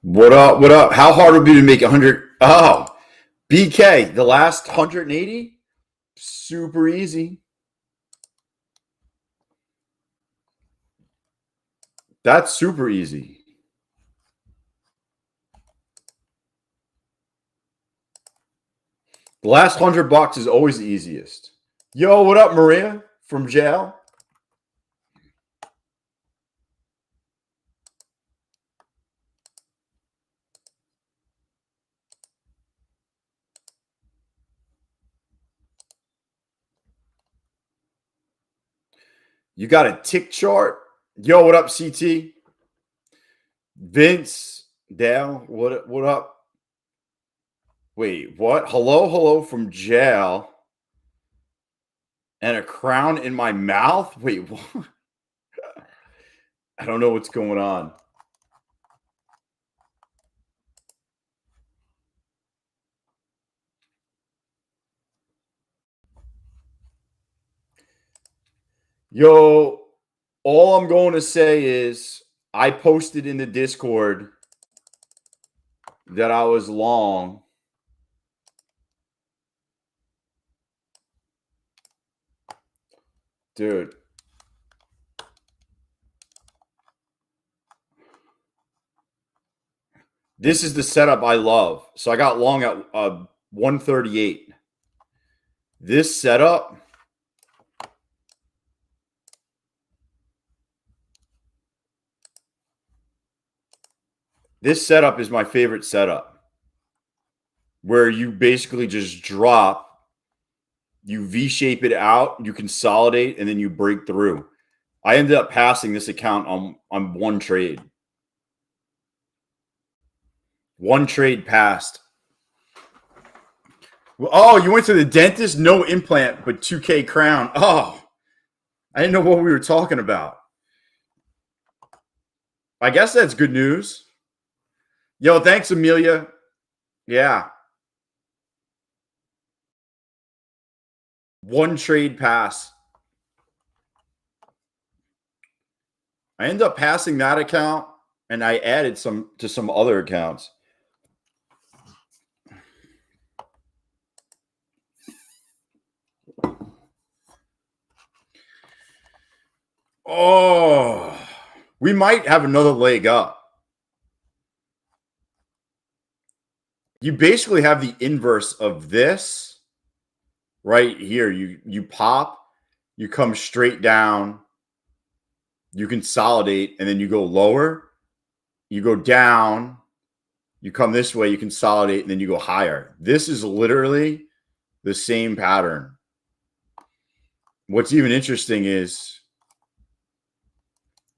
What up? What up? How hard would it be to make 100? Oh, BK, the last 180? Super easy. That's super easy. The last $100 is always the easiest. Yo, what up, Maria from jail? You got a tick chart? Yo, what up, CT? Vince, Dale, what up? Wait, what? Hello from jail. And a crown in my mouth? Wait, what? I don't know what's going on. Yo, all I'm going to say is I posted in the Discord that I was long. Dude. This is the setup I love. So I got long at 138. This setup, is my favorite setup. Where you basically just drop, you V-shape it out, you consolidate, and then you break through. I ended up passing this account on one trade. One trade passed. Oh, you went to the dentist? No implant, but 2K crown. Oh, I didn't know what we were talking about. I guess that's good news. Yo, thanks, Amelia. Yeah. One trade pass. I ended up passing that account, and I added some to some other accounts. Oh, we might have another leg up. You basically have the inverse of this right here. You pop, you come straight down, you consolidate, and then you go lower. You go down, you come this way, you consolidate, and then you go higher. This is literally the same pattern. What's even interesting is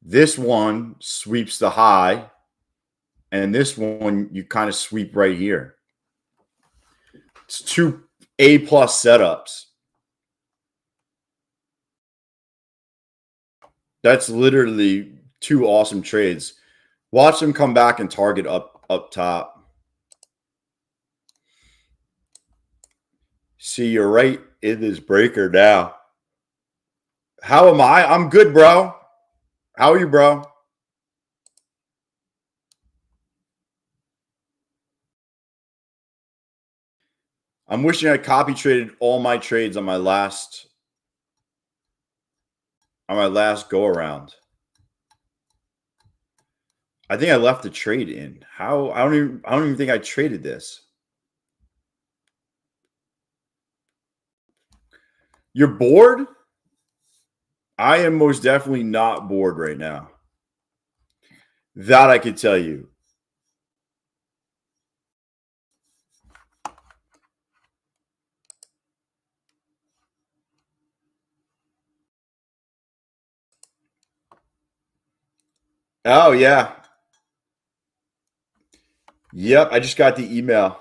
this one sweeps the high, and this one you kind of sweep right here. It's two A+ setups. That's literally two awesome trades. Watch them come back and target up top. See, you're right in this breaker now. How am I? I'm good, bro. How are you, bro? I'm wishing I copy traded all my trades on my last go around. I think I left the trade in. How? I don't even think I traded this. You're bored? I am most definitely not bored right now. That I could tell you. Oh, yeah. Yep, I just got the email.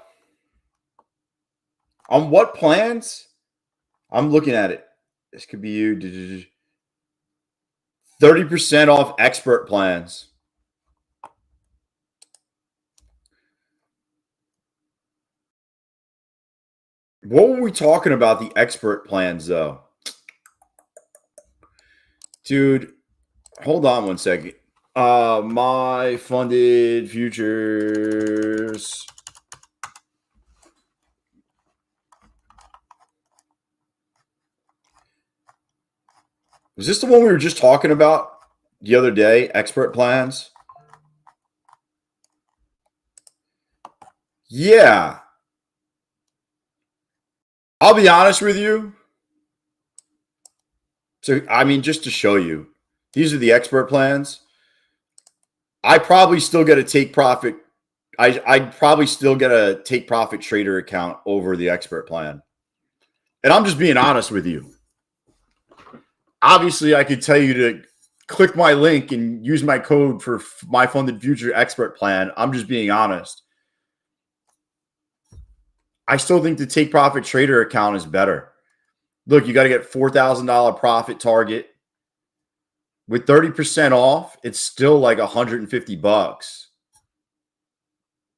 On what plans? I'm looking at it. This could be you. 30% off expert plans. What were we talking about the expert plans, though? Dude, hold on one second. My funded futures. Was this the one we were just talking about the other day? Expert plans? Yeah. I'll be honest with you. So, I mean, just to show you, these are the expert plans. I probably still get a take profit. I'd probably still get a take profit trader account over the expert plan. And I'm just being honest with you. Obviously, I could tell you to click my link and use my code for my funded future expert plan. I'm just being honest. I still think the take profit trader account is better. Look, you got to get $4,000 profit target. With 30% off, it's still like $150.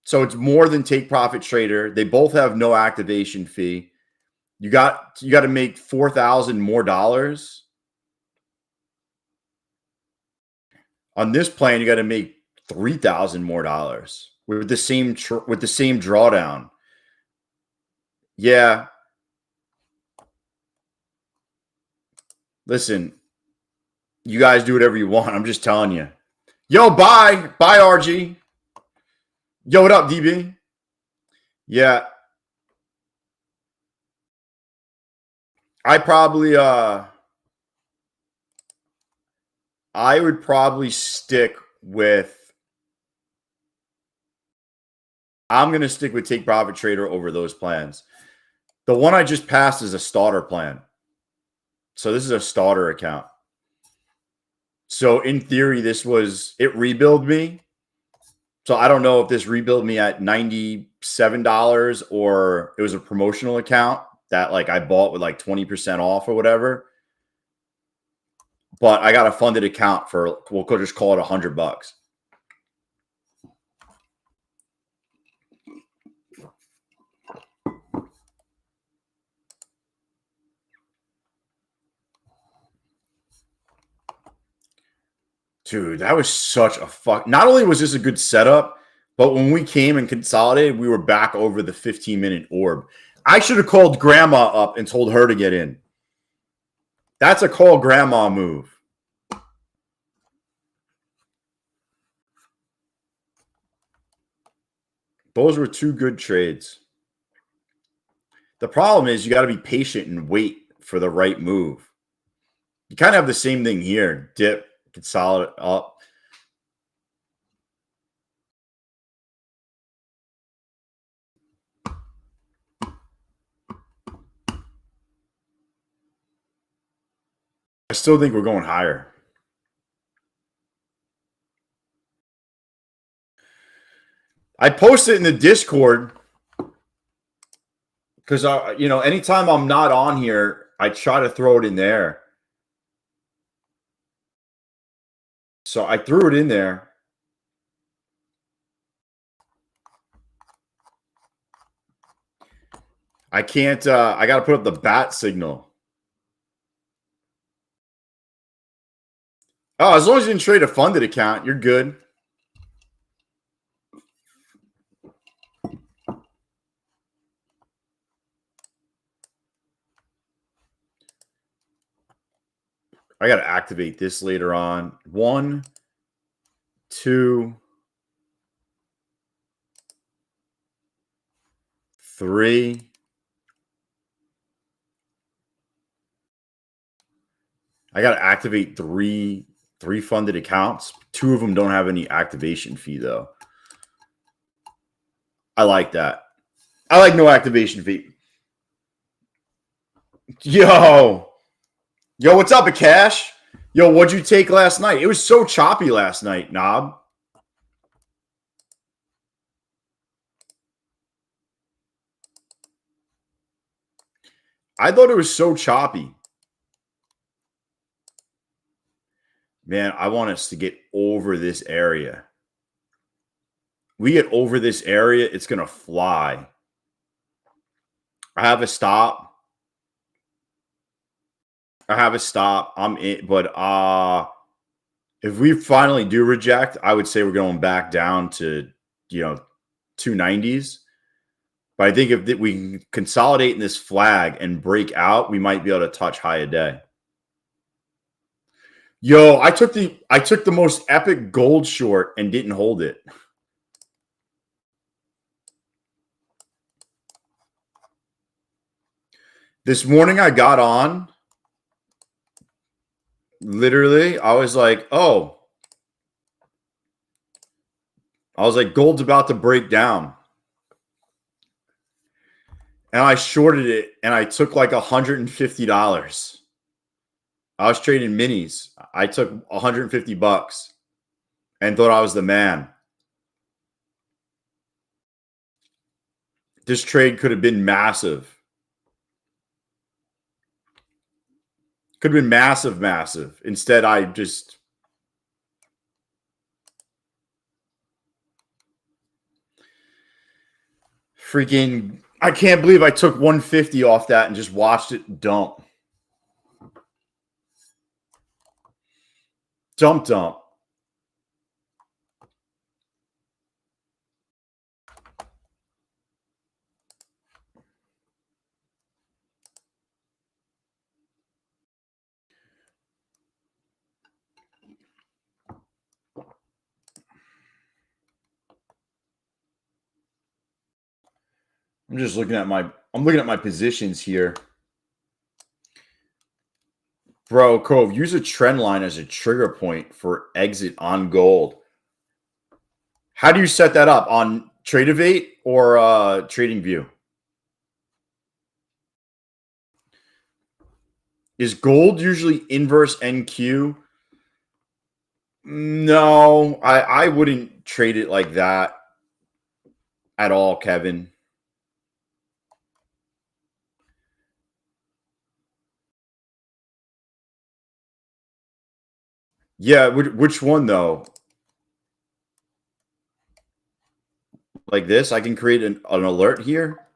So it's more than Take Profit Trader. They both have no activation fee. You got to make $4,000 more dollars. On this plan, you got to make $3,000 more dollars with the same drawdown. Yeah. Listen, you guys do whatever you want. I'm just telling you. Yo, bye. Bye, RG. Yo, what up, DB? Yeah. I would probably stick with I'm going to stick with Take Profit Trader over those plans. The one I just passed is a starter plan. So this is a starter account. So in theory, it rebuild me. So I don't know if this rebuild me at $97 or it was a promotional account that like I bought with like 20% off or whatever. But I got a funded account for, we'll just call it $100. Dude, that was such a fuck. Not only was this a good setup, but when we came and consolidated, we were back over the 15-minute orb. I should have called grandma up and told her to get in. That's a call grandma move. Those were two good trades. The problem is you got to be patient and wait for the right move. You kind of have the same thing here. Dip, consolidate up. I still think we're going higher. I post it in the Discord because anytime I'm not on here, I try to throw it in there. So I threw it in there. I can't. I got to put up the bat signal. Oh, as long as you didn't trade a funded account, you're good. I got to activate this later on. 1, 2, 3. I got to activate three funded accounts. 2 of them don't have any activation fee, though. I like that. I like no activation fee. Yo, what's up, Akash? Yo, what'd you take last night? It was so choppy last night, Knob. I thought it was so choppy. Man, I want us to get over this area. We get over this area, it's going to fly. I have a stop. I'm in, but If we finally do reject, I would say we're going back down to, 290s. But I think if we can consolidate in this flag and break out, we might be able to touch high a day. Yo, I took the most epic gold short and didn't hold it. This morning I got on. Literally, I was like, oh. I was like, gold's about to break down. And I shorted it and I took like $150. I was trading minis. I took $150 and thought I was the man. This trade could have been massive. Could have been massive, massive. Instead, I just freaking, I can't believe I took 150 off that and just watched it dump. Dump. I'm looking at my positions here. Bro, Cove, use a trend line as a trigger point for exit on gold. How do you set that up? On Tradeify or TradingView? Is gold usually inverse NQ? No, I wouldn't trade it like that at all, Kevin. Yeah, which one though? Like this? I can create an alert here.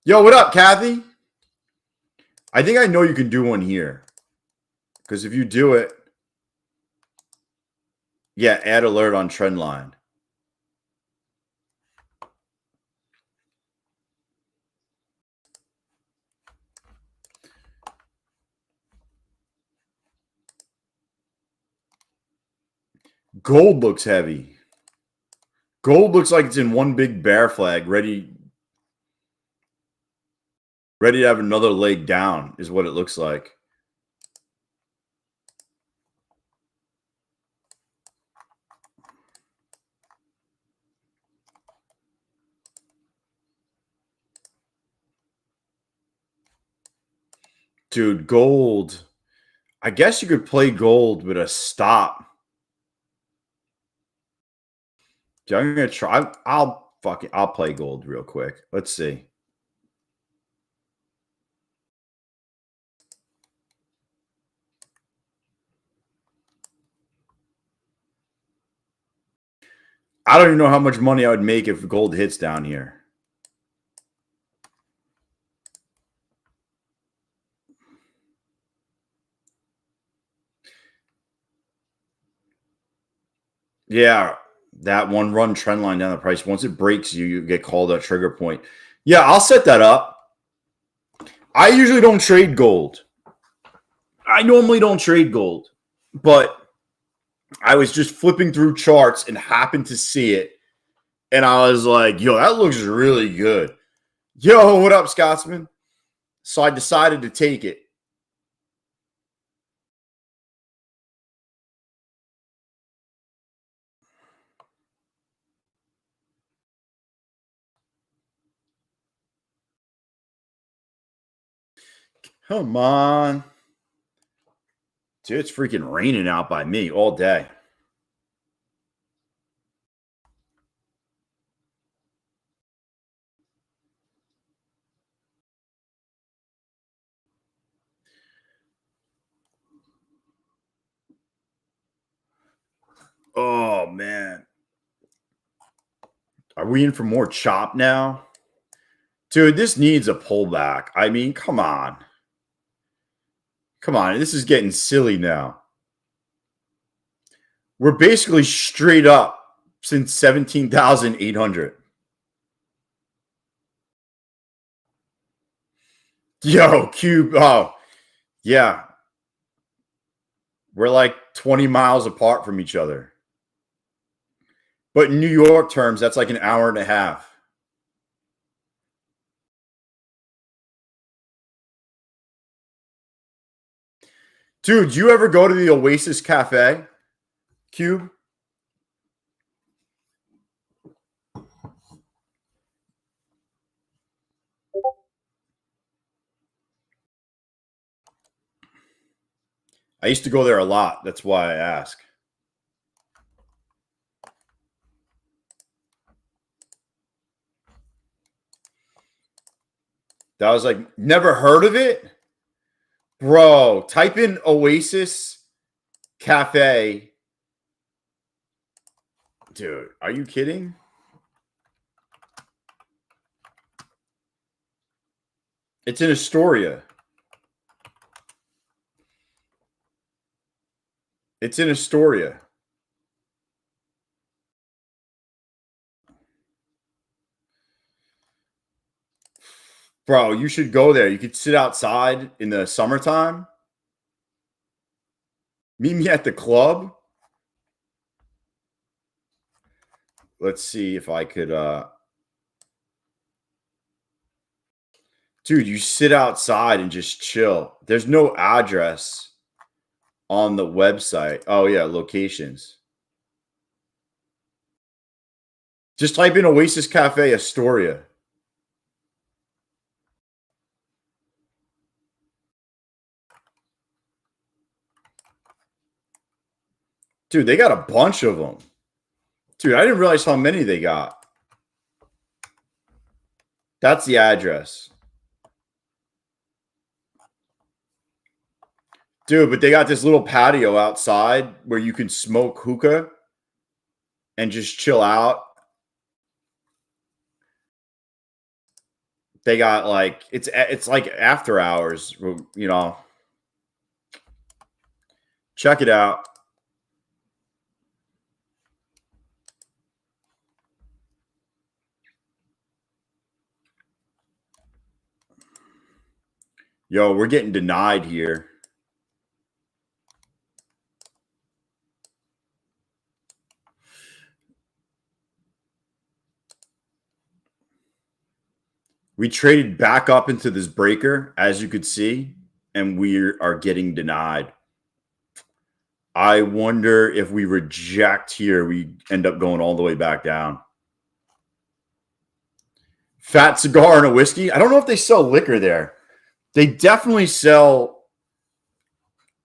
Yo, what up, Kathy? I think I know you can do one here. Because if you do it, yeah, add alert on trend line. Gold looks heavy. Gold looks like it's in one big bear flag, ready to have another leg down, is what it looks like. Dude, gold. I guess you could play gold with a stop. Dude, I'm gonna try. I'll play gold real quick. Let's see. I don't even know how much money I would make if gold hits down here. Yeah, that one run trend line down the price. Once it breaks you get called a trigger point. Yeah, I'll set that up. I usually don't trade gold. I normally don't trade gold, but I was just flipping through charts and happened to see it. And I was like, yo, that looks really good. Yo, what up, Scotsman? So I decided to take it. Come on. Dude, it's freaking raining out by me all day. Oh, man. Are we in for more chop now? Dude, this needs a pullback. I mean, come on. Come on. This is getting silly now. We're basically straight up since 17,800. Yo, Cube. Oh, yeah. We're like 20 miles apart from each other. But in New York terms, that's like an hour and a half. Dude, you ever go to the Oasis Cafe, Cube? I used to go there a lot. That's why I ask. That was like, never heard of it? Bro, type in Oasis Cafe. Dude, are you kidding? It's in Astoria. It's in Astoria. Bro, you should go there. You could sit outside in the summertime. Meet me at the club. Let's see if I could dude, you sit outside and just chill. There's no address on the website. Oh yeah, locations. Just type in Oasis Cafe Astoria. Dude, they got a bunch of them. Dude, I didn't realize how many they got. That's the address. Dude, but they got this little patio outside where you can smoke hookah and just chill out. They got like it's like after hours, you know. Check it out. Yo, we're getting denied here. We traded back up into this breaker, as you could see, and we are getting denied. I wonder if we reject here, we end up going all the way back down. Fat cigar and a whiskey. I don't know if they sell liquor there. They definitely sell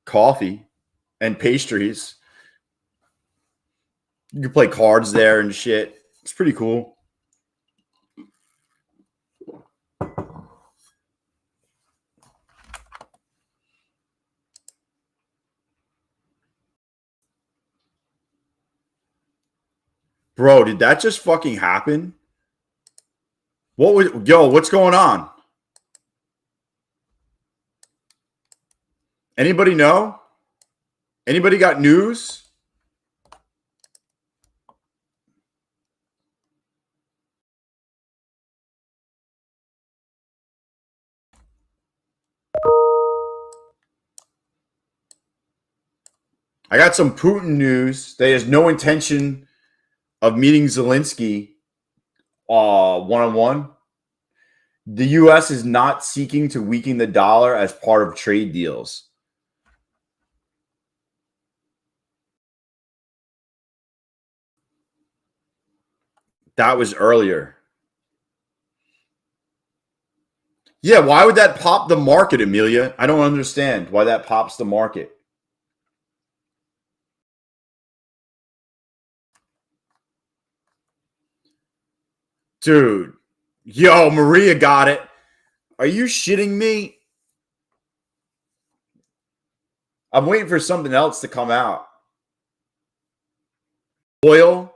coffee and pastries. You can play cards there and shit. It's pretty cool. Bro, did that just fucking happen? What was what's going on? Anybody know? Anybody got news? I got some Putin news. They has no intention of meeting Zelensky one-on-one. The U.S. is not seeking to weaken the dollar as part of trade deals. That was earlier. Yeah, why would that pop the market, Amelia? I don't understand why that pops the market. Dude. Yo, Maria got it. Are you shitting me? I'm waiting for something else to come out. Oil.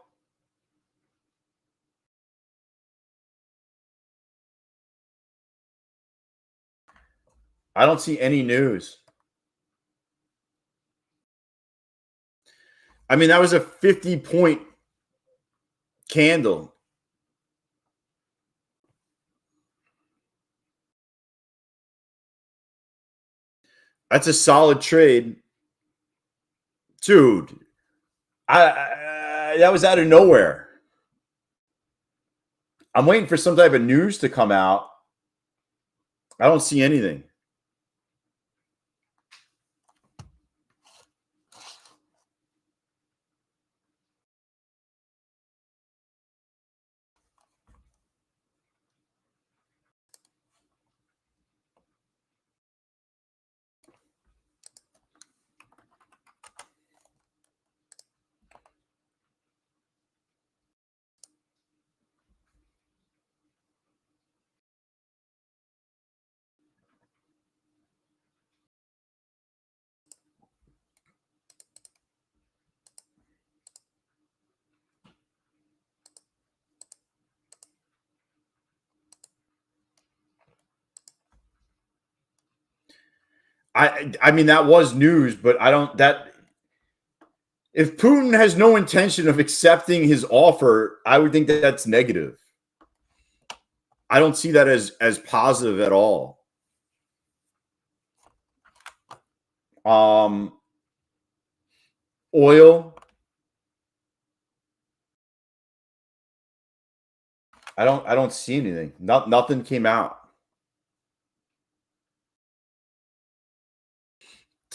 I don't see any news. I mean, that was a 50-point candle. That's a solid trade. Dude, that was out of nowhere. I'm waiting for some type of news to come out. I don't see anything. I mean, that was news, but I don't that if Putin has no intention of accepting his offer, I would think that that's negative. I don't see that as positive at all. Um, Oil, I don't see anything. Nothing came out.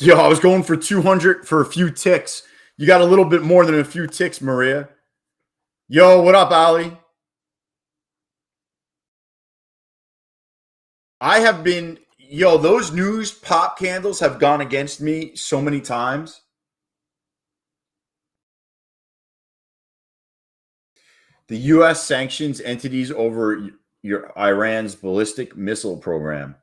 Yo, I was going for 200 for a few ticks. You got a little bit more than a few ticks, Maria. Yo, what up, Ali? I have been, yo, those news pop candles have gone against me so many times. The U.S. sanctions entities over your Iran's ballistic missile program.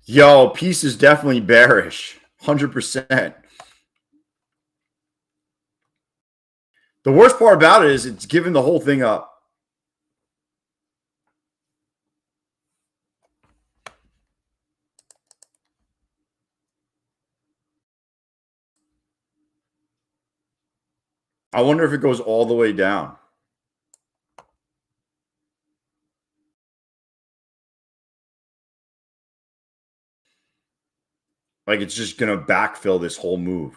Yo, peace is definitely bearish. 100%. The worst part about it is it's giving the whole thing up. I wonder if it goes all the way down. Like it's just going to backfill this whole move.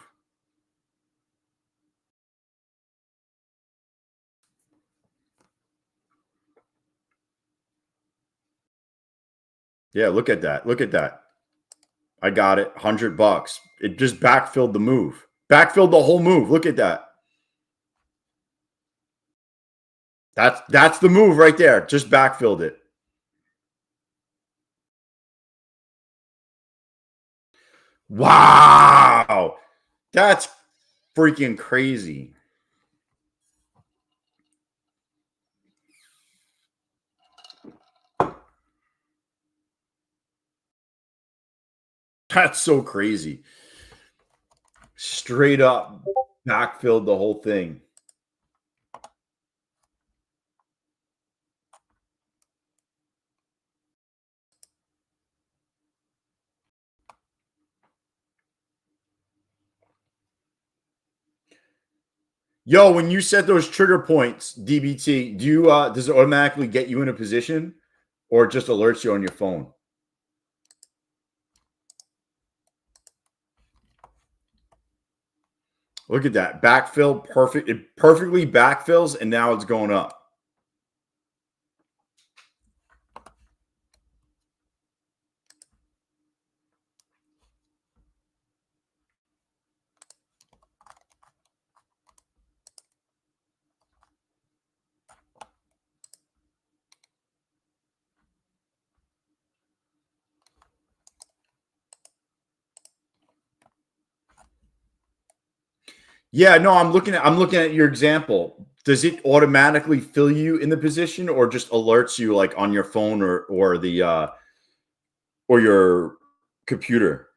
Yeah, look at that. Look at that. I got it. $100. It just backfilled the move. Backfilled the whole move. Look at that. That's the move right there. Just backfilled it. Wow. That's freaking crazy. That's so crazy. Straight up backfilled the whole thing. Yo, when you set those trigger points, DBT, do you does it automatically get you in a position or it just alerts you on your phone? Look at that. Backfill, perfect. It perfectly backfills and now it's going up. Yeah, no, I'm looking at your example. Does it automatically fill you in the position or just alerts you like on your phone or the or your computer?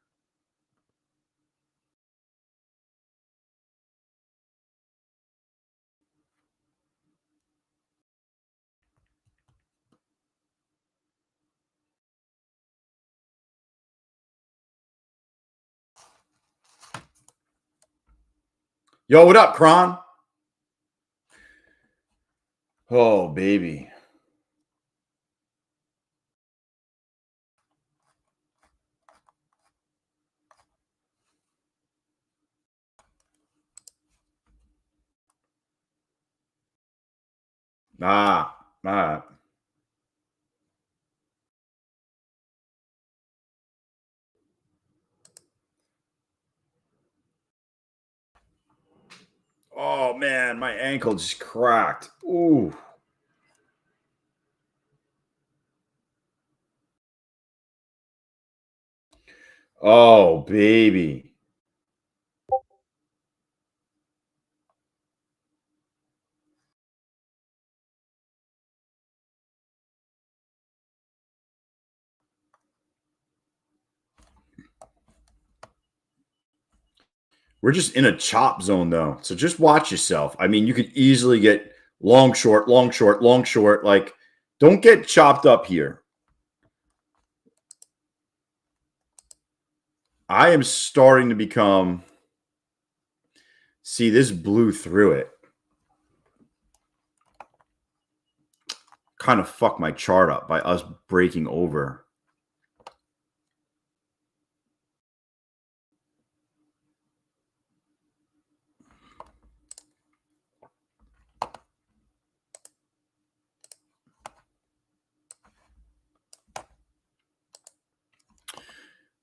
Yo, what up, Kron? Oh, baby. All right. Oh, man, my ankle just cracked. Ooh. Oh, baby. We're just in a chop zone, though. So just watch yourself. I mean, you could easily get long, short, long, short, long, short. Like, don't get chopped up here. I am starting to become. See, this blew through it. Kind of fucked my chart up by us breaking over.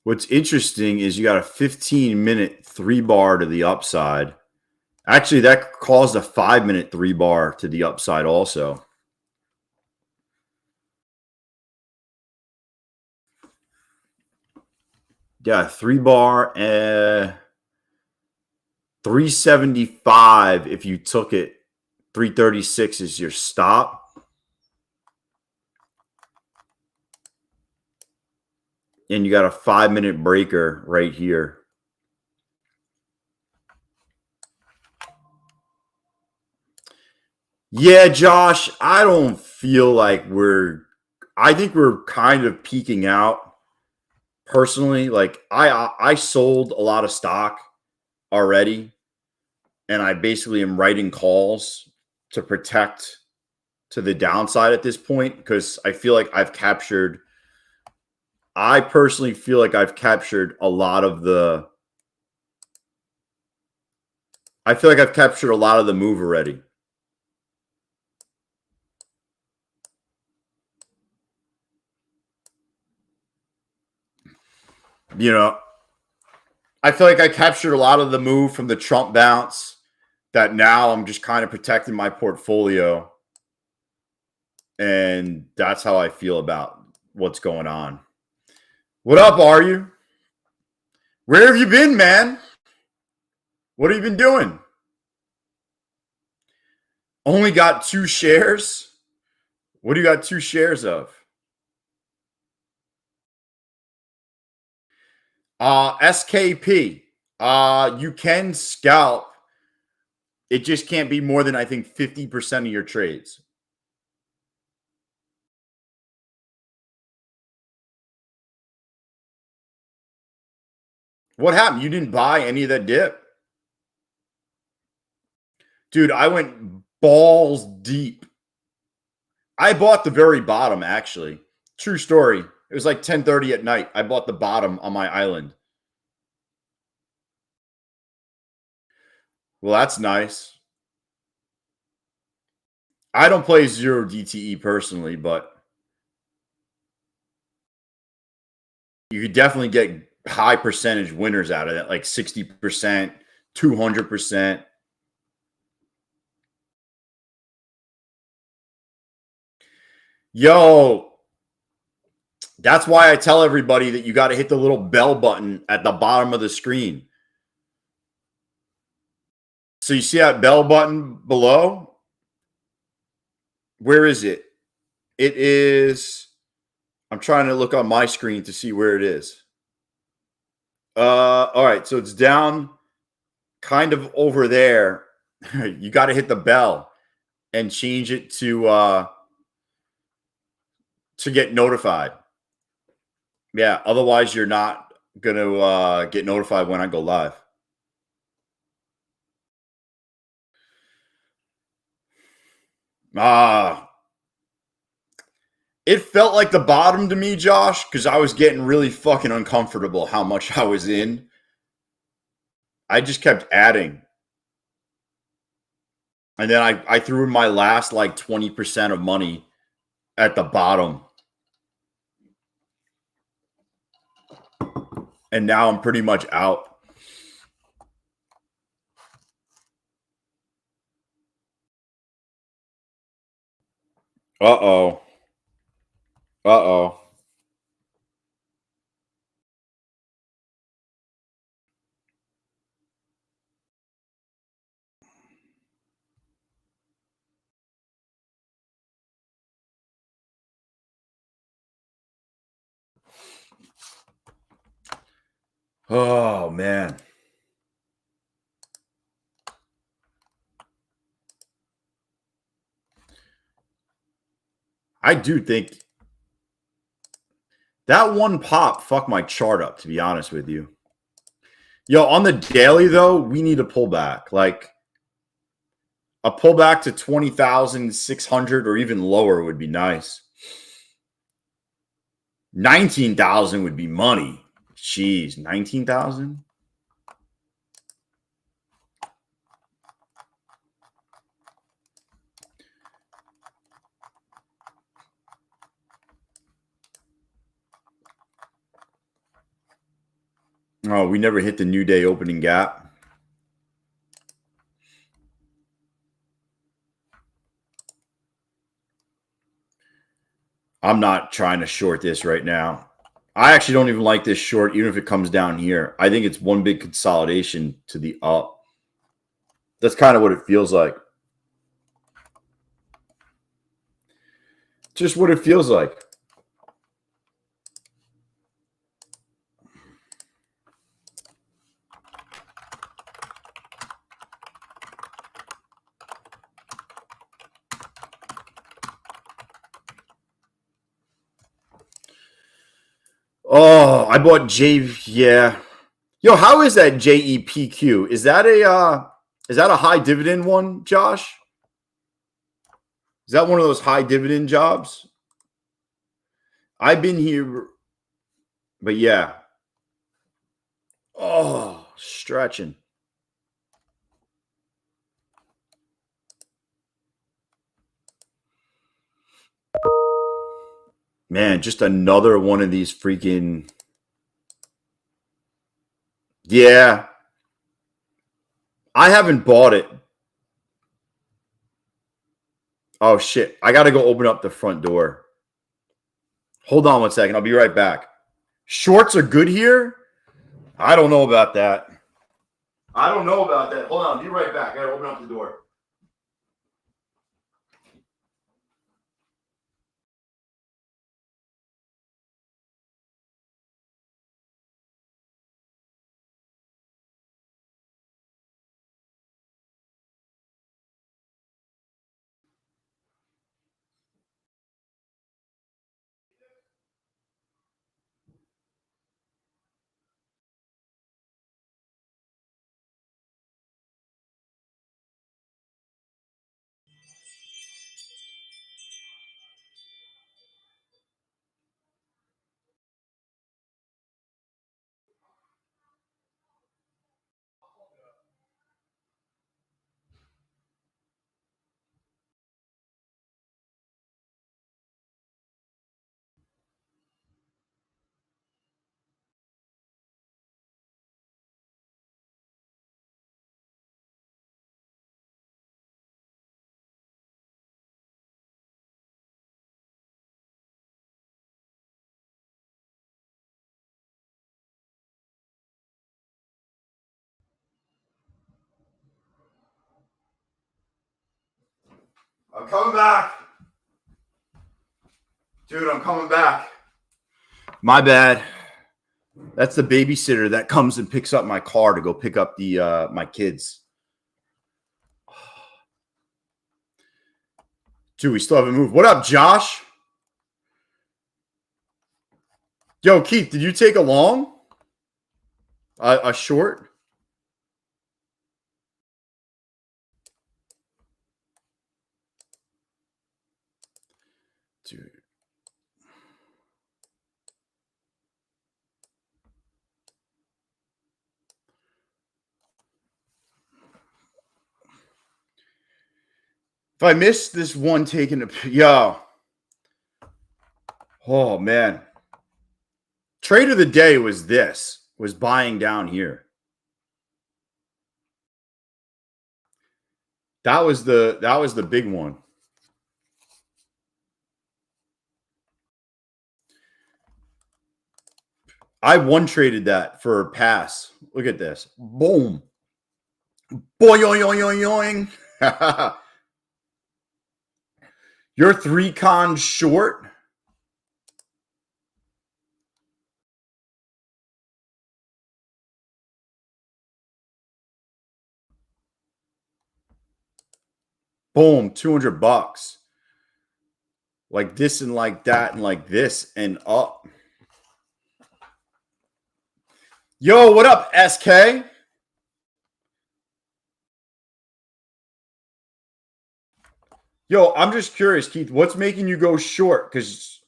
What's interesting is you got a 15-minute 3-bar to the upside. Actually, that caused a 5-minute 3-bar to the upside also. Yeah, 3-bar, 375 if you took it. 336 is your stop. And you got a 5-minute breaker right here. Yeah, Josh, I don't feel like I think we're kind of peaking out personally. Like I sold a lot of stock already, and I basically am writing calls to protect to the downside at this point because I feel like I personally feel like I've captured a lot of the move already. You know, I feel like I captured a lot of the move from the Trump bounce that now I'm just kind of protecting my portfolio. And that's how I feel about what's going on. What up, are you? Where have you been, man? What have you been doing? Only got 2 shares? What do you got 2 shares of? SKP. You can scalp. It just can't be more than I think 50% of your trades. What happened? You didn't buy any of that dip? Dude, I went balls deep. I bought the very bottom, actually. True story. It was like 10:30 at night. I bought the bottom on my island. Well, that's nice. I don't play zero DTE personally, but you could definitely get high percentage winners out of that, like 60%, 200%. Yo, that's why I tell everybody that you got to hit the little bell button at the bottom of the screen. So you see that bell button below? Where is it? It is. I'm trying to look on my screen to see where it is. All right. So it's down kind of over there. You got to hit the bell and change it to get notified. Yeah. Otherwise, you're not going to get notified when I go live. It felt like the bottom to me, Josh, because I was getting really fucking uncomfortable how much I was in. I just kept adding. And then I threw in my last like 20% of money at the bottom. And now I'm pretty much out. Uh-oh. Uh-oh. Oh, man. I do think that one pop fucked my chart up, to be honest with you. Yo, on the daily, though, we need a pullback. Like, a pullback to 20,600 or even lower would be nice. 19,000 would be money. Jeez, 19,000? Oh, we never hit the new day opening gap. I'm not trying to short this right now. I actually don't even like this short, even if it comes down here. I think it's one big consolidation to the up. That's kind of what it feels like. Just what it feels like. Oh, I bought J. Yeah. Yo, how is that JEPQ? Is that a high dividend one, Josh? Is that one of those high dividend jobs? I've been here, but yeah. Oh, stretching. Man, just another one of these freaking. Yeah. I haven't bought it. Oh, shit. I got to go open up the front door. Hold on 1 second. I'll be right back. Shorts are good here? I don't know about that. I don't know about that. Hold on. I'll be right back. I got to open up the door. I'm coming back. Dude, I'm coming back. My bad. That's the babysitter that comes and picks up my car to go pick up the my kids. Dude, we still haven't moved. What up, Josh? Yo, Keith, did you take a long? A short? If I missed this one taking a yo. Oh man. Trade of the day was buying down here. That was the big one. I one traded that for a pass. Look at this. Boom. Boing, yoing. You're 3 cons short. Boom, $200. Like this and like that and like this and up. Yo, what up, SK? Yo, I'm just curious, Keith, what's making you go short? Because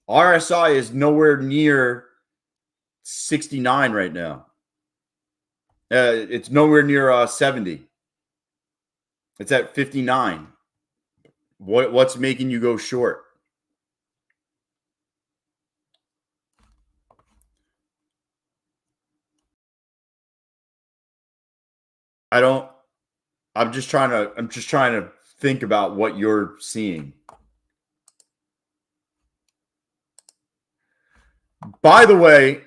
RSI is nowhere near 69 right now. It's nowhere near 70. It's at 59. What's making you go short? I'm just trying to think about what you're seeing. By the way,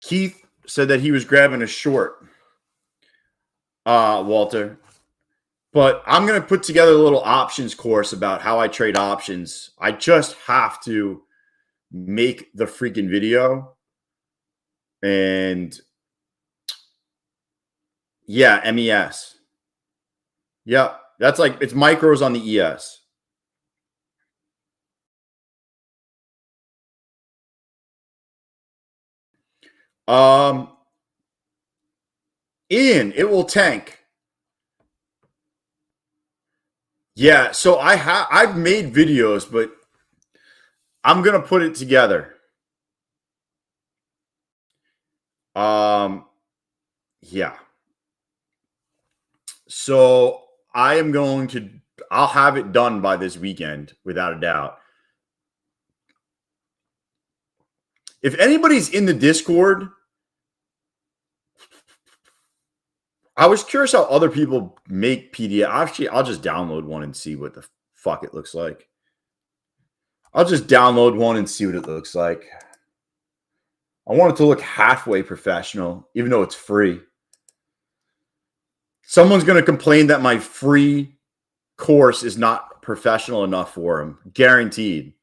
Keith said that he was grabbing a short, Walter. But I'm going to put together a little options course about how I trade options. I just have to make the freaking video. And yeah, MES. Yep. That's like, it's micros on the ES. Ian, it will tank. Yeah, so I've made videos, but I'm gonna put it together. Yeah. So I'll have it done by this weekend, without a doubt. If anybody's in the Discord, I was curious how other people make PDF. Actually, I'll just download one and see what the fuck it looks like. I'll just download one and see what it looks like. I want it to look halfway professional, even though it's free. Someone's going to complain that my free course is not professional enough for them. Guaranteed.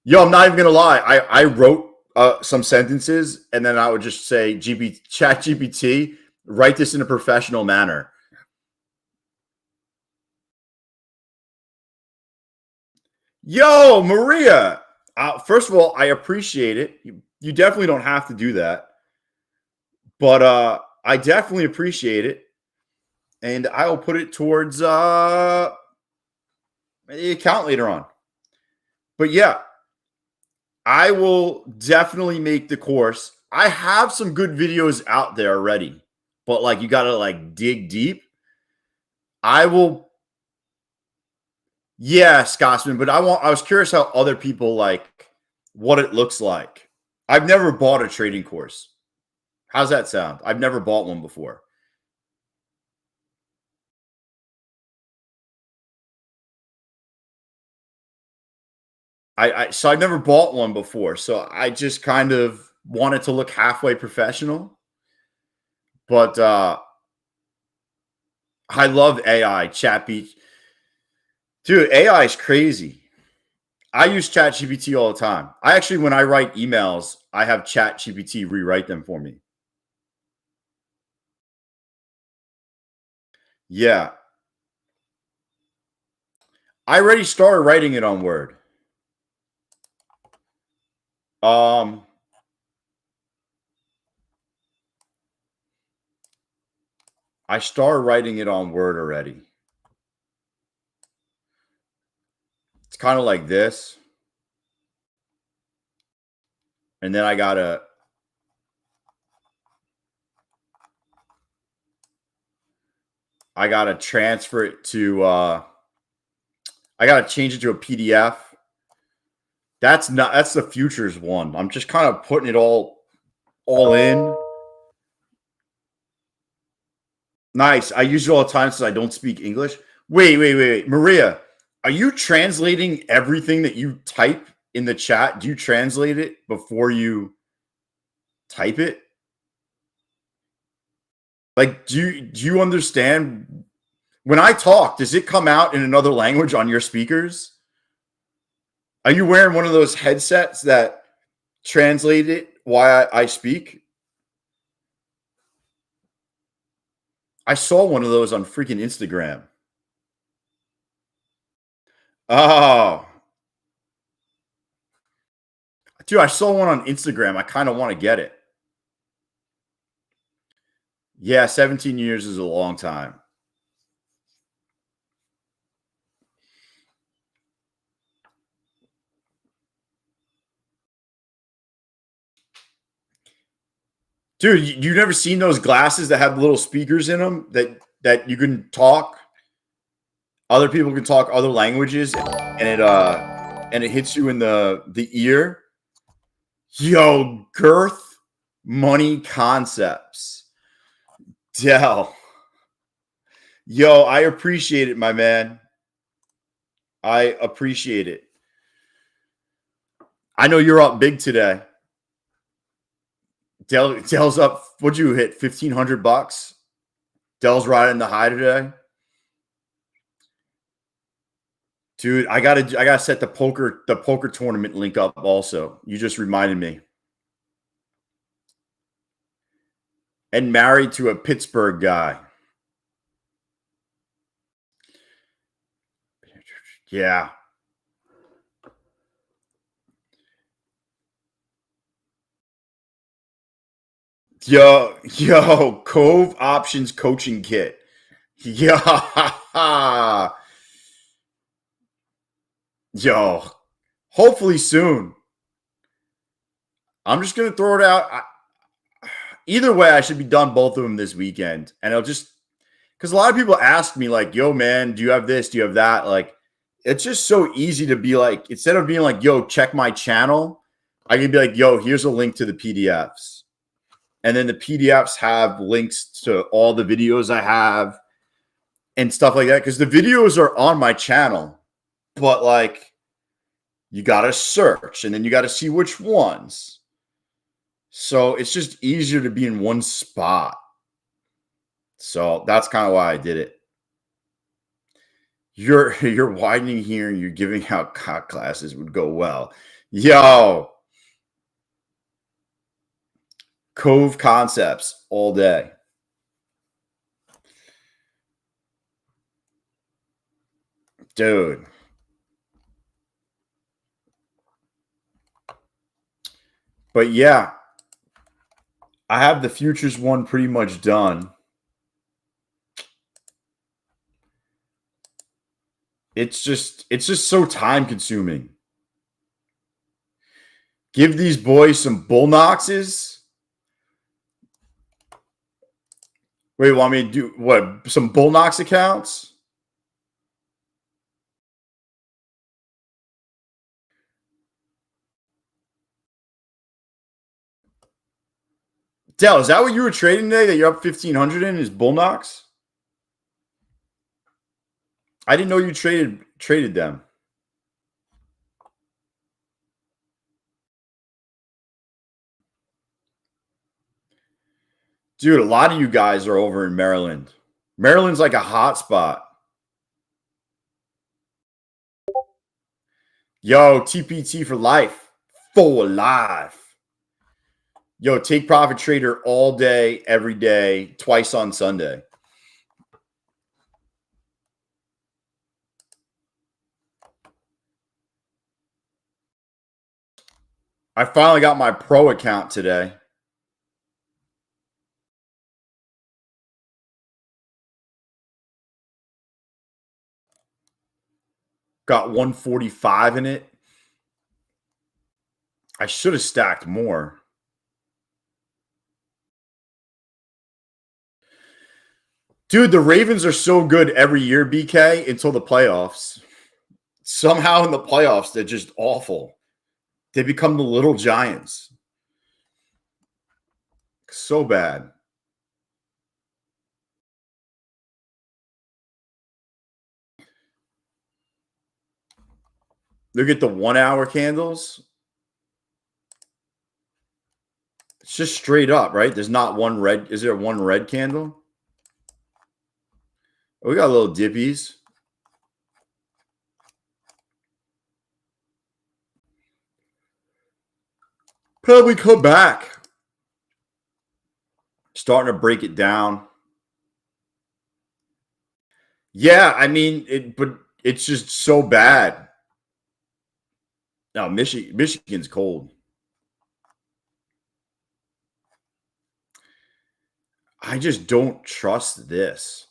Yo, I'm not even going to lie. I wrote some sentences, and then I would just say, Chat GPT, write this in a professional manner. Yo, Maria. First of all, I appreciate it. You definitely don't have to do that. But I definitely appreciate it. And I will put it towards the account later on. But yeah, I will definitely make the course. I have some good videos out there already. But like you gotta like dig deep. I will. Yeah, Scotsman, but I was curious how other people like what it looks like. I've never bought a trading course. How's that sound? I've never bought one before. So I've never bought one before. So I just kind of wanted to look halfway professional. But I love AI, ChatGPT. Dude, AI is crazy. I use ChatGPT all the time. When I write emails, I have ChatGPT rewrite them for me. Yeah. I already started writing it on Word. I started writing it on Word already. It's kind of like this. And then I got to I got to transfer it to, I got to change it to a PDF. That's the futures one. I'm just kind of putting it all in. Nice. I use it all the time since I don't speak English. Wait. Maria, are you translating everything that you type in the chat? Do you translate it before you type it? Like, do you understand when I talk? Does it come out in another language on your speakers? Are you wearing one of those headsets that translate it while I speak? I saw one of those on freaking Instagram. Oh, dude, I saw one on Instagram. I kind of want to get it. Yeah, 17 years is a long time. Dude, you never seen those glasses that have little speakers in them that you can talk? Other people can talk other languages and it hits you in the ear. Yo, girth, money, concepts. Dell. Yo, I appreciate it, my man. I appreciate it. I know you're up big today. Dell's up. What'd you hit? $1,500. Dell's riding the high today. Dude, I gotta set the poker tournament link up also. You just reminded me. And married to a Pittsburgh guy. Yeah. Yo, Cove Options Coaching Kit. Yeah. Yo, hopefully soon. I'm just going to throw it out. Either way, I should be done both of them this weekend. And it'll just, because a lot of people ask me, like, yo, man, do you have this? Do you have that? Like, it's just so easy to be like, instead of being like, yo, check my channel, I can be like, yo, here's a link to the PDFs. And then the PDFs have links to all the videos I have and stuff like that. Because the videos are on my channel, but like, you got to search and then you got to see which ones. So it's just easier to be in one spot. So that's kind of why I did it. You're widening here and you're giving out cock classes would go well. Yo. Cove concepts all day. Dude. But yeah, I have the futures one pretty much done. It's just so time consuming. Give these boys some Bulenoxes. Wait, want me to do what? Some Bulenox accounts? Dell, is that what you were trading today that you're up 1,500 in is Bulenox? I didn't know you traded them. Dude, a lot of you guys are over in Maryland. Maryland's like a hot spot. Yo, TPT for life. For life. Yo, take profit trader all day, every day, twice on Sunday. I finally got my pro account today. Got 145 in it. I should have stacked more. Dude, the Ravens are so good every year, BK, until the playoffs. Somehow in the playoffs, they're just awful. They become the little Giants. So bad. Look at the 1 hour candles. It's just straight up, right? There's not one red. Is there one red candle? Oh, we got little dippies. Probably come back. Starting to break it down. Yeah, I mean, but it's just so bad. No, Michigan's cold. I just don't trust this.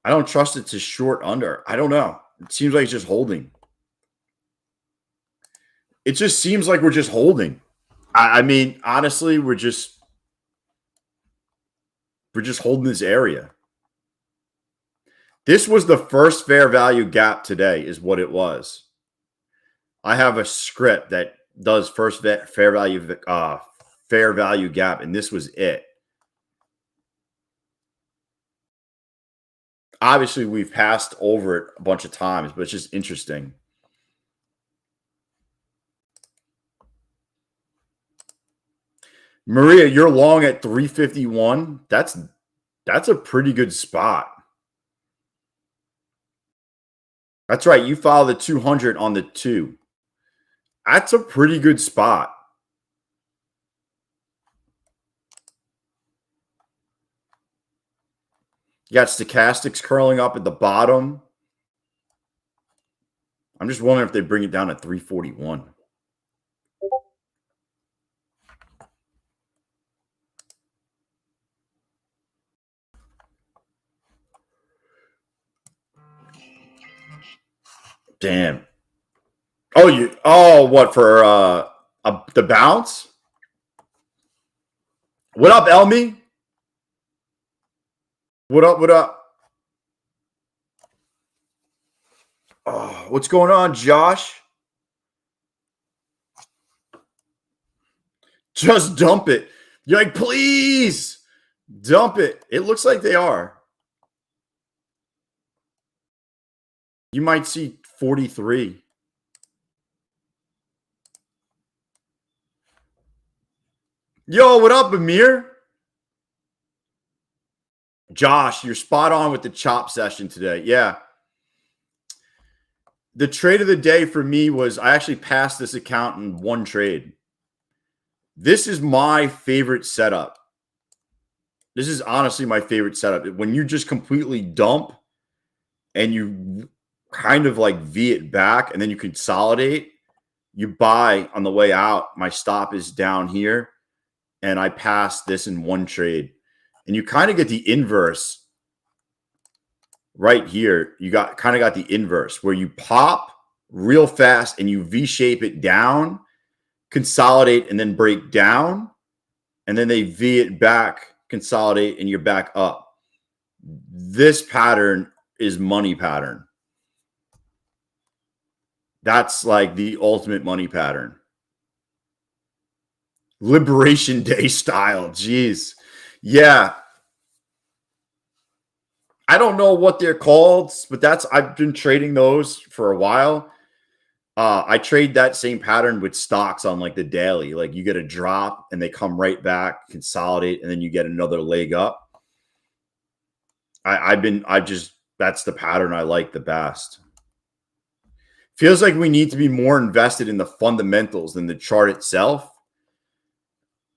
I don't trust it to short under. I don't know. It seems like it's just holding. It just seems like we're just holding. I mean, honestly, we're just holding this area. This was the first fair value gap today, is what it was. I have a script that does first fair value gap, and this was it. Obviously, we've passed over it a bunch of times, but it's just interesting. Maria, you're long at 351. That's a pretty good spot. That's right. You follow the 200 on the 2. That's a pretty good spot. You got stochastics curling up at the bottom. I'm just wondering if they bring it down to 341. Damn. What for the bounce? What up, Elmi? What up? Oh, what's going on, Josh? Just dump it. You're like, please dump it. It looks like they are. You might see 43. Yo, what up, Amir? Josh, you're spot on with the chop session today. Yeah. The trade of the day for me was I actually passed this account in one trade. This is my favorite setup. This is honestly my favorite setup. When you just completely dump and you kind of like V it back and then you consolidate, you buy on the way out. My stop is down here and I pass this in one trade. And you kind of get the inverse right here. You got the inverse where you pop real fast and you V-shape it down, consolidate, and then break down. And then they V it back, consolidate, and you're back up. This pattern is money pattern. That's like the ultimate money pattern. Liberation Day style. Jeez. Yeah. I don't know what they're called, but I've been trading those for a while. I trade that same pattern with stocks on like the daily. Like you get a drop and they come right back, consolidate, and then you get another leg up. That's the pattern I like the best. Feels like we need to be more invested in the fundamentals than the chart itself.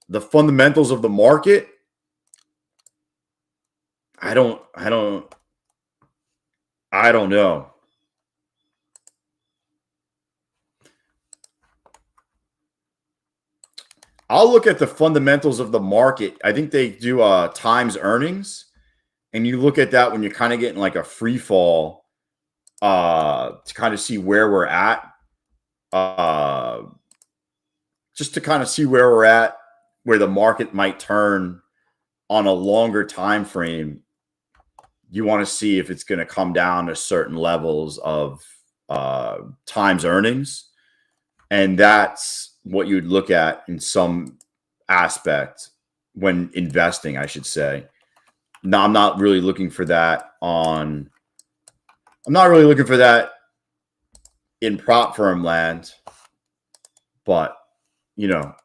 The fundamentals of the market. I don't know. I'll look at the fundamentals of the market. I think they do times earnings. And you look at that when you're kind of getting like a free fall to kind of see where we're at. Just to kind of see where we're at, where the market might turn on a longer time frame, you want to see if it's going to come down to certain levels of times earnings. And that's what you'd look at in some aspect when investing, I should say. No, I'm not really looking for that in prop firm land, but you know,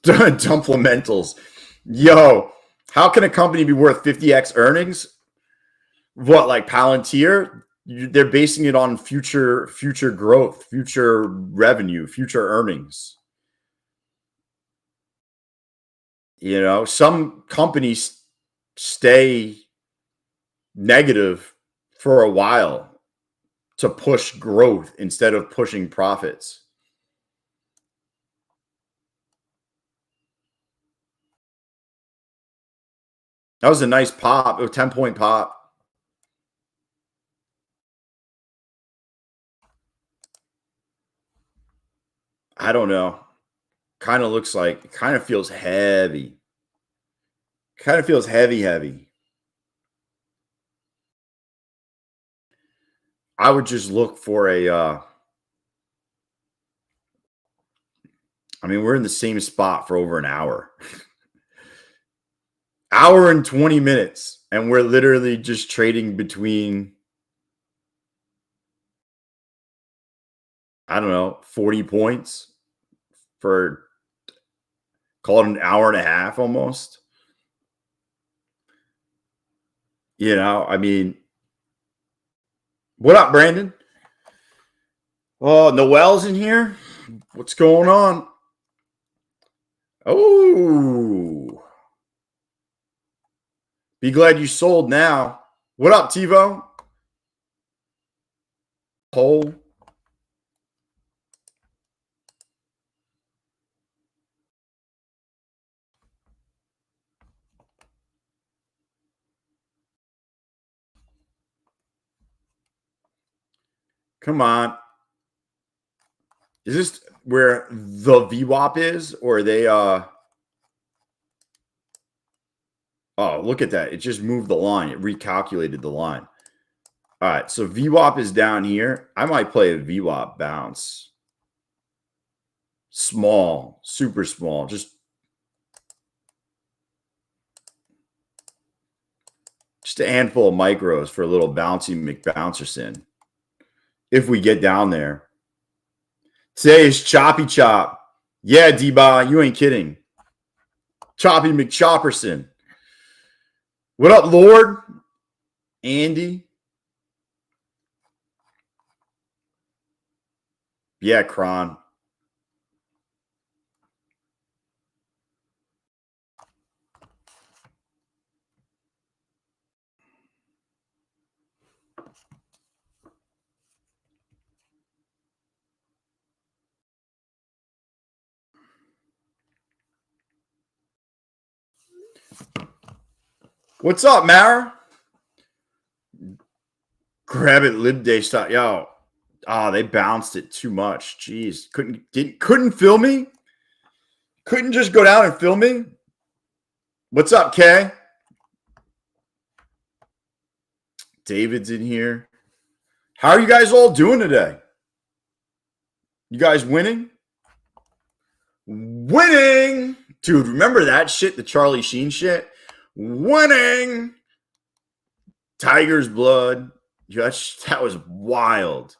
Dumplamentals. Yo, how can a company be worth 50x earnings? What, like Palantir? They're basing it on future growth, future revenue, future earnings. You know, some companies stay negative for a while to push growth instead of pushing profits. That was a nice pop. A 10-point pop. I don't know. Kind of looks like, kind of feels heavy. Kind of feels heavy. I would just look for a, I mean, we're in the same spot for over an hour. Hour and 20 minutes. And we're literally just trading between, I don't know, 40 points for, call it an hour and a half almost. You know, I mean, what up, Brandon? Oh, Noel's in here. What's going on? Oh, be glad you sold now. What up, TiVo? Hole. Come on. Is this where the VWAP is, or are they oh, look at that. It just moved the line. It recalculated the line. All right, so VWAP is down here. I might play a VWAP bounce. Small, super small. Just a handful of micros for a little bouncy McBouncerson. If we get down there. Today is Choppy Chop. Yeah, D-Ba, you ain't kidding. Choppy McChopperson. What up, Lord? Andy? Yeah, Kron. What's up, Mara? Grab it, Lib Day style. Yo, they bounced it too much. Jeez, couldn't fill me. Couldn't just go down and fill me. What's up, Kay? David's in here. How are you guys all doing today? You guys winning? Winning, dude. Remember that shit? The Charlie Sheen shit. Winning. Tiger's blood. That was wild.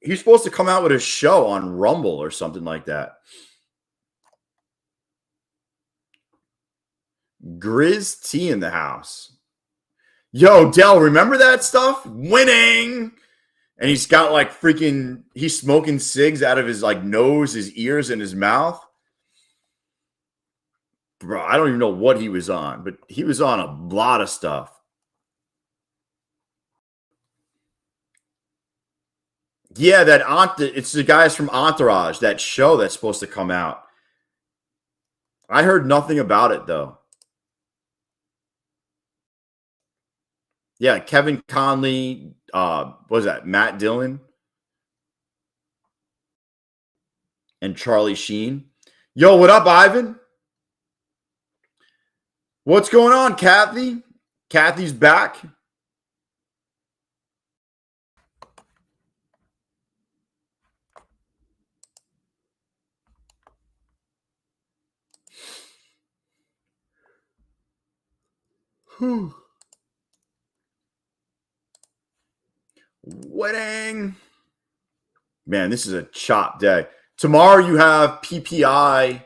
He's supposed to come out with a show on Rumble or something like that. Grizz T in the house. Yo, Dell, remember that stuff? Winning. And he's got like freaking, he's smoking cigs out of his like nose, his ears, and his mouth. Bro, I don't even know what he was on, but he was on a lot of stuff. Yeah, it's the guys from Entourage, that show that's supposed to come out. I heard nothing about it, though. Yeah, Kevin Conley, what was that, Matt Dillon? and Charlie Sheen. Yo, what up, Ivan? What's going on, Kathy? Kathy's back. Wedding. Man, this is a chop day. Tomorrow you have PPI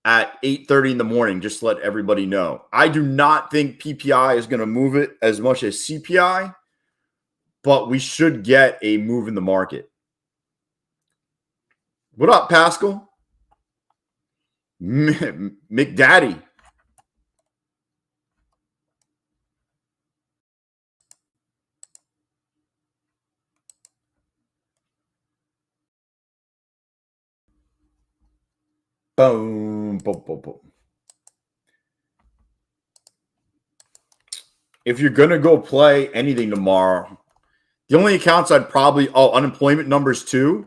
at 8:30 in the morning. Just to let everybody know. I do not think PPI is going to move it as much as CPI, but we should get a move in the market. What up, Pascal? McDaddy. Boom, boom, boom, boom. If you're going to go play anything tomorrow, the only accounts I'd probably, unemployment numbers too.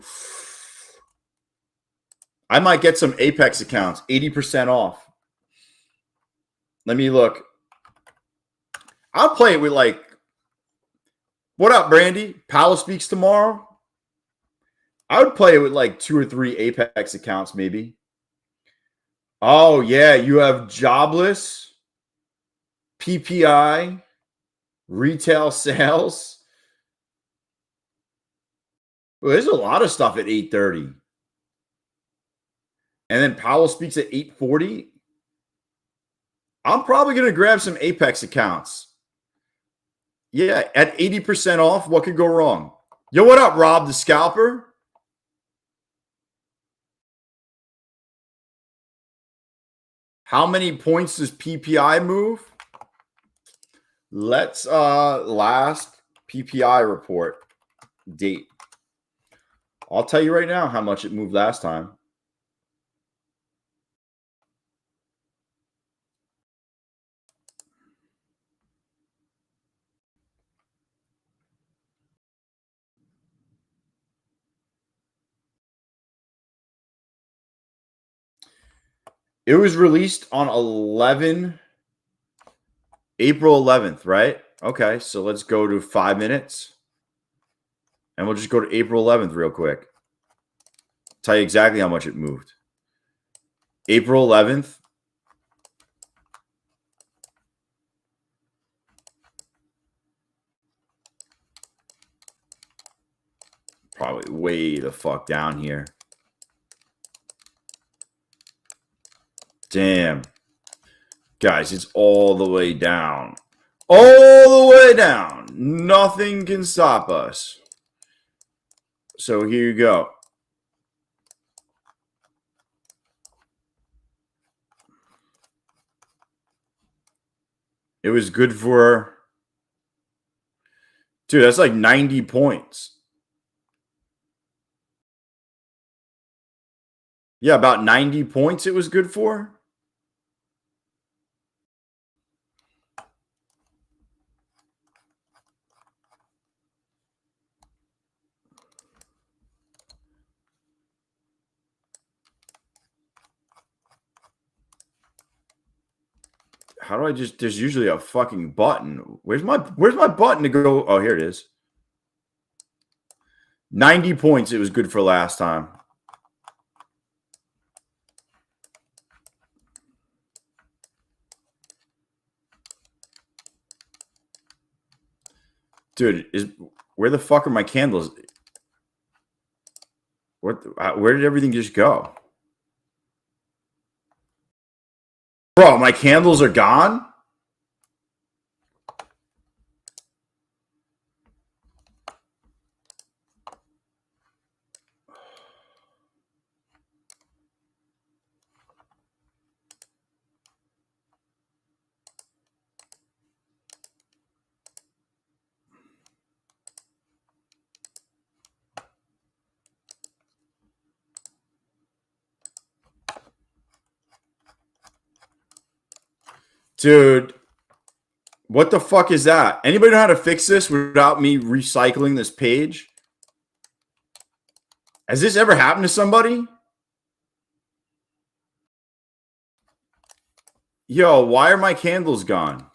I might get some Apex accounts, 80% off. Let me look. I'll play it with what up, Brandy? Palo speaks tomorrow. I would play it with 2 or 3 Apex accounts, maybe. Oh, yeah. You have jobless, PPI, retail sales. Well, there's a lot of stuff at 8:30. And then Powell speaks at 8:40. I'm probably going to grab some Apex accounts. Yeah, at 80% off, what could go wrong? Yo, what up, Rob the Scalper? How many points does PPI move? Let's last PPI report date. I'll tell you right now how much it moved last time. It was released on April 11th, right? Okay, so let's go to 5 minutes. And we'll just go to April 11th real quick. Tell you exactly how much it moved. April 11th. Probably way the fuck down here. Damn. Guys, it's all the way down. All the way down. Nothing can stop us. So here you go. It was good for... Dude, that's like 90 points. Yeah, about 90 points it was good for. How do I just... There's usually a fucking button. Where's my button to go? Oh, here it is. 90 points it was good for last time. Dude, where the fuck are my candles? Where did everything just go? Bro, my candles are gone? Dude, what the fuck is that? Anybody know how to fix this without me recycling this page? Has this ever happened to somebody? Yo, why are my candles gone?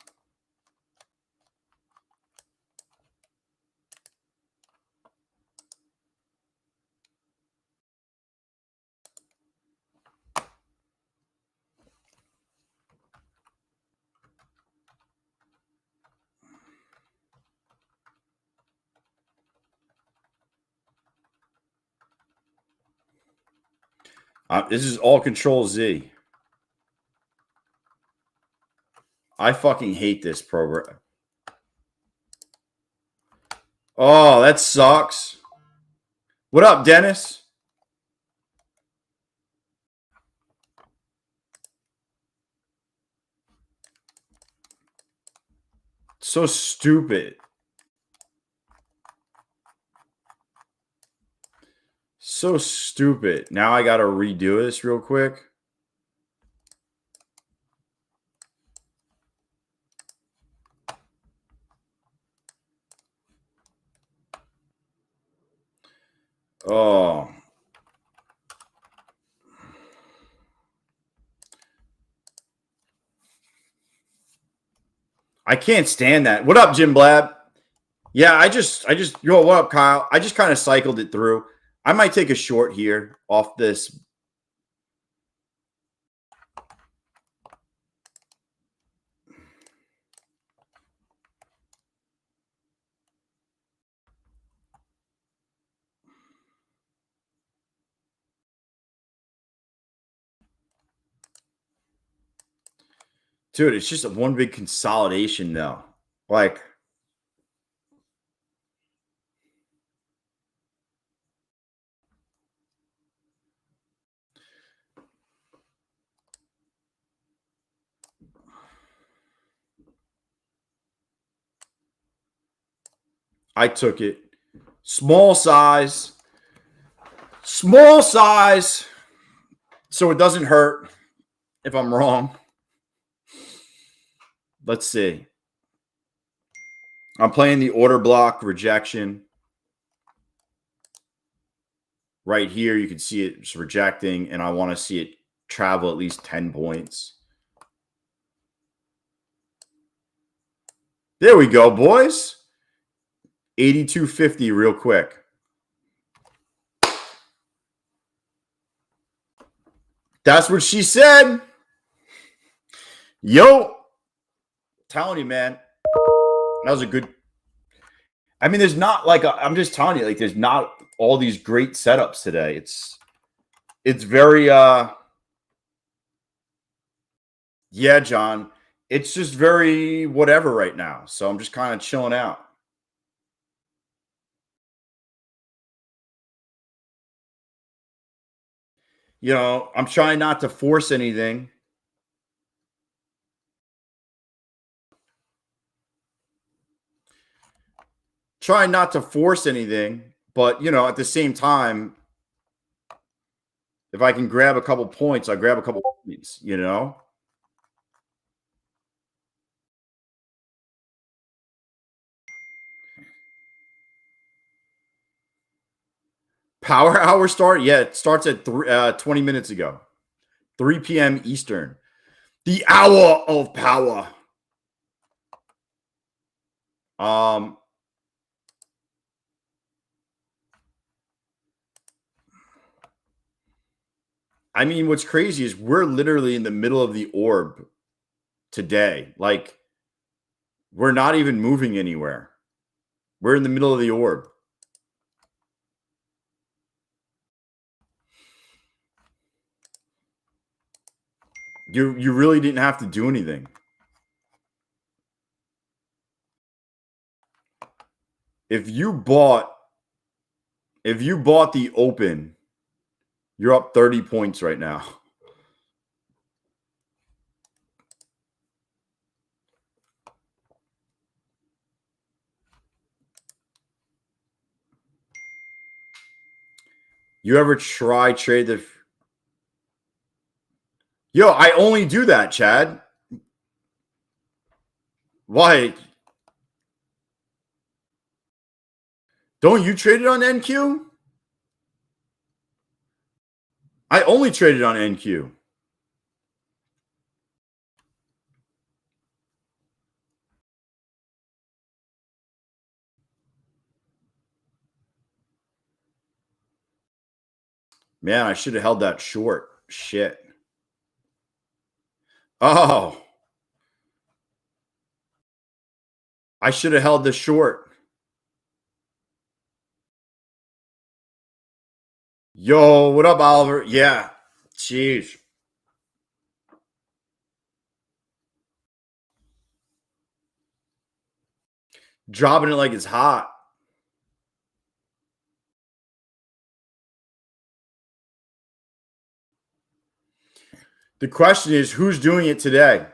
This is all Control Z. I fucking hate this program. Oh, that sucks. What up, Dennis? So stupid. So stupid. Now I got to redo this real quick. Oh. I can't stand that. What up, Jim Blab? Yeah, yo, what up, Kyle? I just kind of cycled it through. I might take a short here off this. Dude, it's just one big consolidation though. Like, I took it. Small size. Small size. So it doesn't hurt if I'm wrong. Let's see. I'm playing the order block rejection. Right here, you can see it's rejecting, and I want to see it travel at least 10 points. There we go, boys. 82.50 real quick. That's what she said. Yo. Telling you, man. That was a good. I mean, there's not like I'm just telling you, like there's not all these great setups today. It's very yeah, John. It's just very whatever right now. So I'm just kind of chilling out. You know, I'm trying not to force anything. Trying not to force anything, but you know, at the same time, if I can grab a couple points, I grab a couple points, you know? Power hour start? Yeah, it starts at 20 minutes ago. 3 p.m. Eastern. The hour of power. I mean, what's crazy is we're literally in the middle of the orb today. Like, we're not even moving anywhere. We're in the middle of the orb. You really didn't have to do anything. If you bought the open, you're up 30 points right now. You ever try trade the Yo, I only do that, Chad. Why? Don't you trade it on NQ? I only traded on NQ. Man, I should have held that short. Shit. Oh, I should have held the short. Yo, what up, Oliver? Yeah. Jeez. Dropping it like it's hot. The question is, who's doing it today?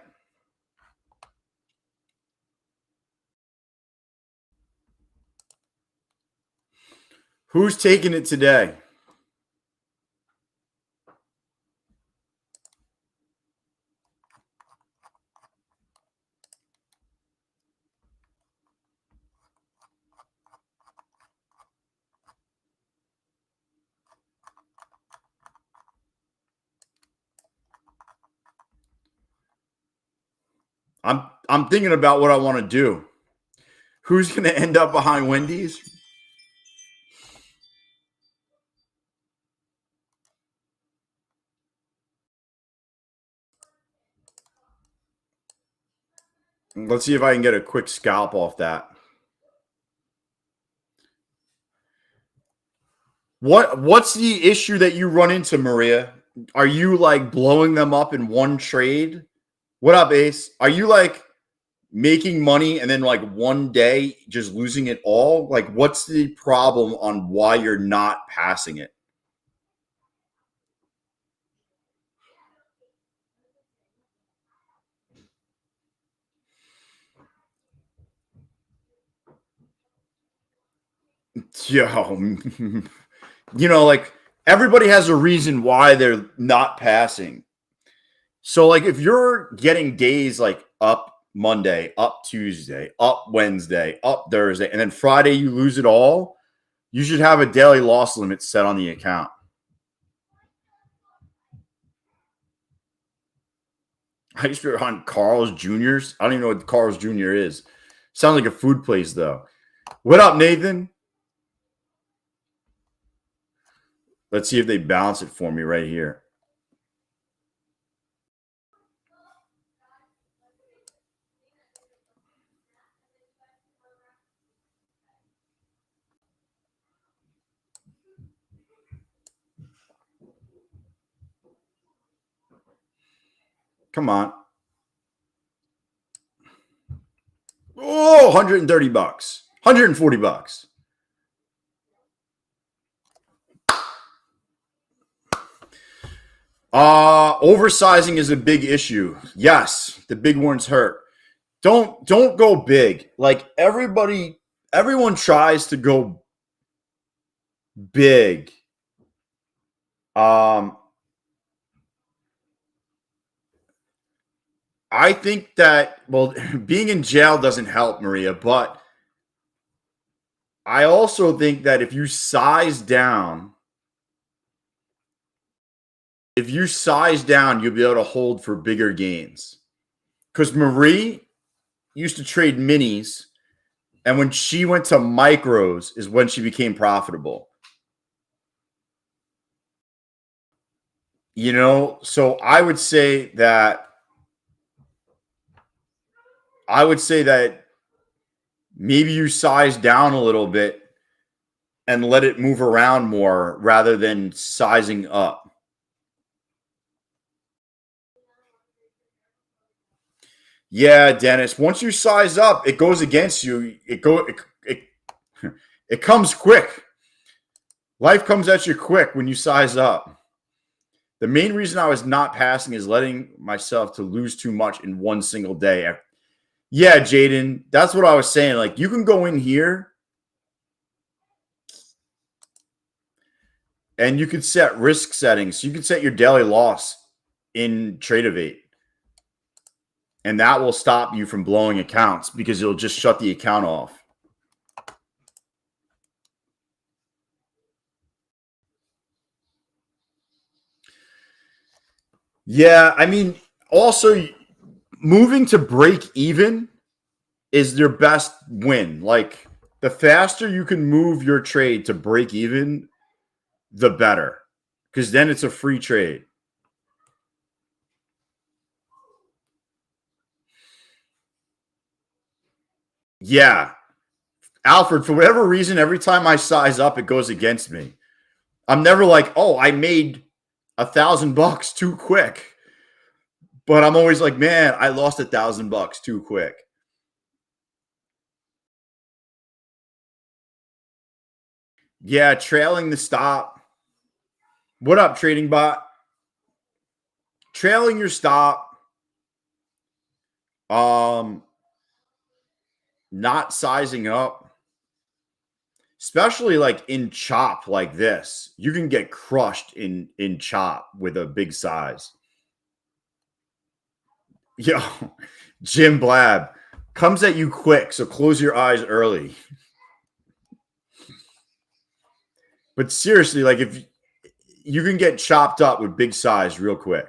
Who's taking it today? I'm thinking about what I want to do. Who's going to end up behind Wendy's? Let's see if I can get a quick scalp off that. What's the issue that you run into, Maria? Are you like blowing them up in one trade? What up, Ace? Are you like making money and then like one day just losing it all? Like, what's the problem on why you're not passing it? Yo, like everybody has a reason why they're not passing. So, like, if you're getting days like up Monday, up Tuesday, up Wednesday, up Thursday, and then Friday you lose it all, you should have a daily loss limit set on the account. I used to hunt Carl's Jr.'s. I don't even know what Carl's Jr. is. Sounds like a food place, though. What up, Nathan? Let's see if they balance it for me right here. Come on. Oh, 130 bucks. 140 bucks. Oversizing is a big issue. Yes, the big ones hurt. Don't go big. Like everyone tries to go big. I think that being in jail doesn't help, Maria, but I also think that if you size down, you'll be able to hold for bigger gains. Because Marie used to trade minis, and when she went to micros is when she became profitable. So I would say that maybe you size down a little bit and let it move around more rather than sizing up. Yeah, Dennis. Once you size up, it goes against you. It comes quick. Life comes at you quick when you size up. The main reason I was not passing is letting myself to lose too much in one single day. Yeah, Jaden, that's what I was saying. Like, you can go in here and you could set risk settings. You can set your daily loss in Tradeivate. And that will stop you from blowing accounts because it'll just shut the account off. Yeah, I mean, also moving to break even is your best win. Like, the faster you can move your trade to break even, the better. because then it's a free trade. Yeah. Alfred, for whatever reason, every time I size up, it goes against me. I'm never like, oh, I made $1,000 too quick. But I'm always like, man, I lost $1,000 too quick. Yeah, trailing the stop. What up, trading bot? Trailing your stop. Not sizing up. Especially like in chop like this. You can get crushed in chop with a big size. Yo, Jim Blab comes at you quick, so close your eyes early. But seriously, like if you can get chopped up with big size real quick.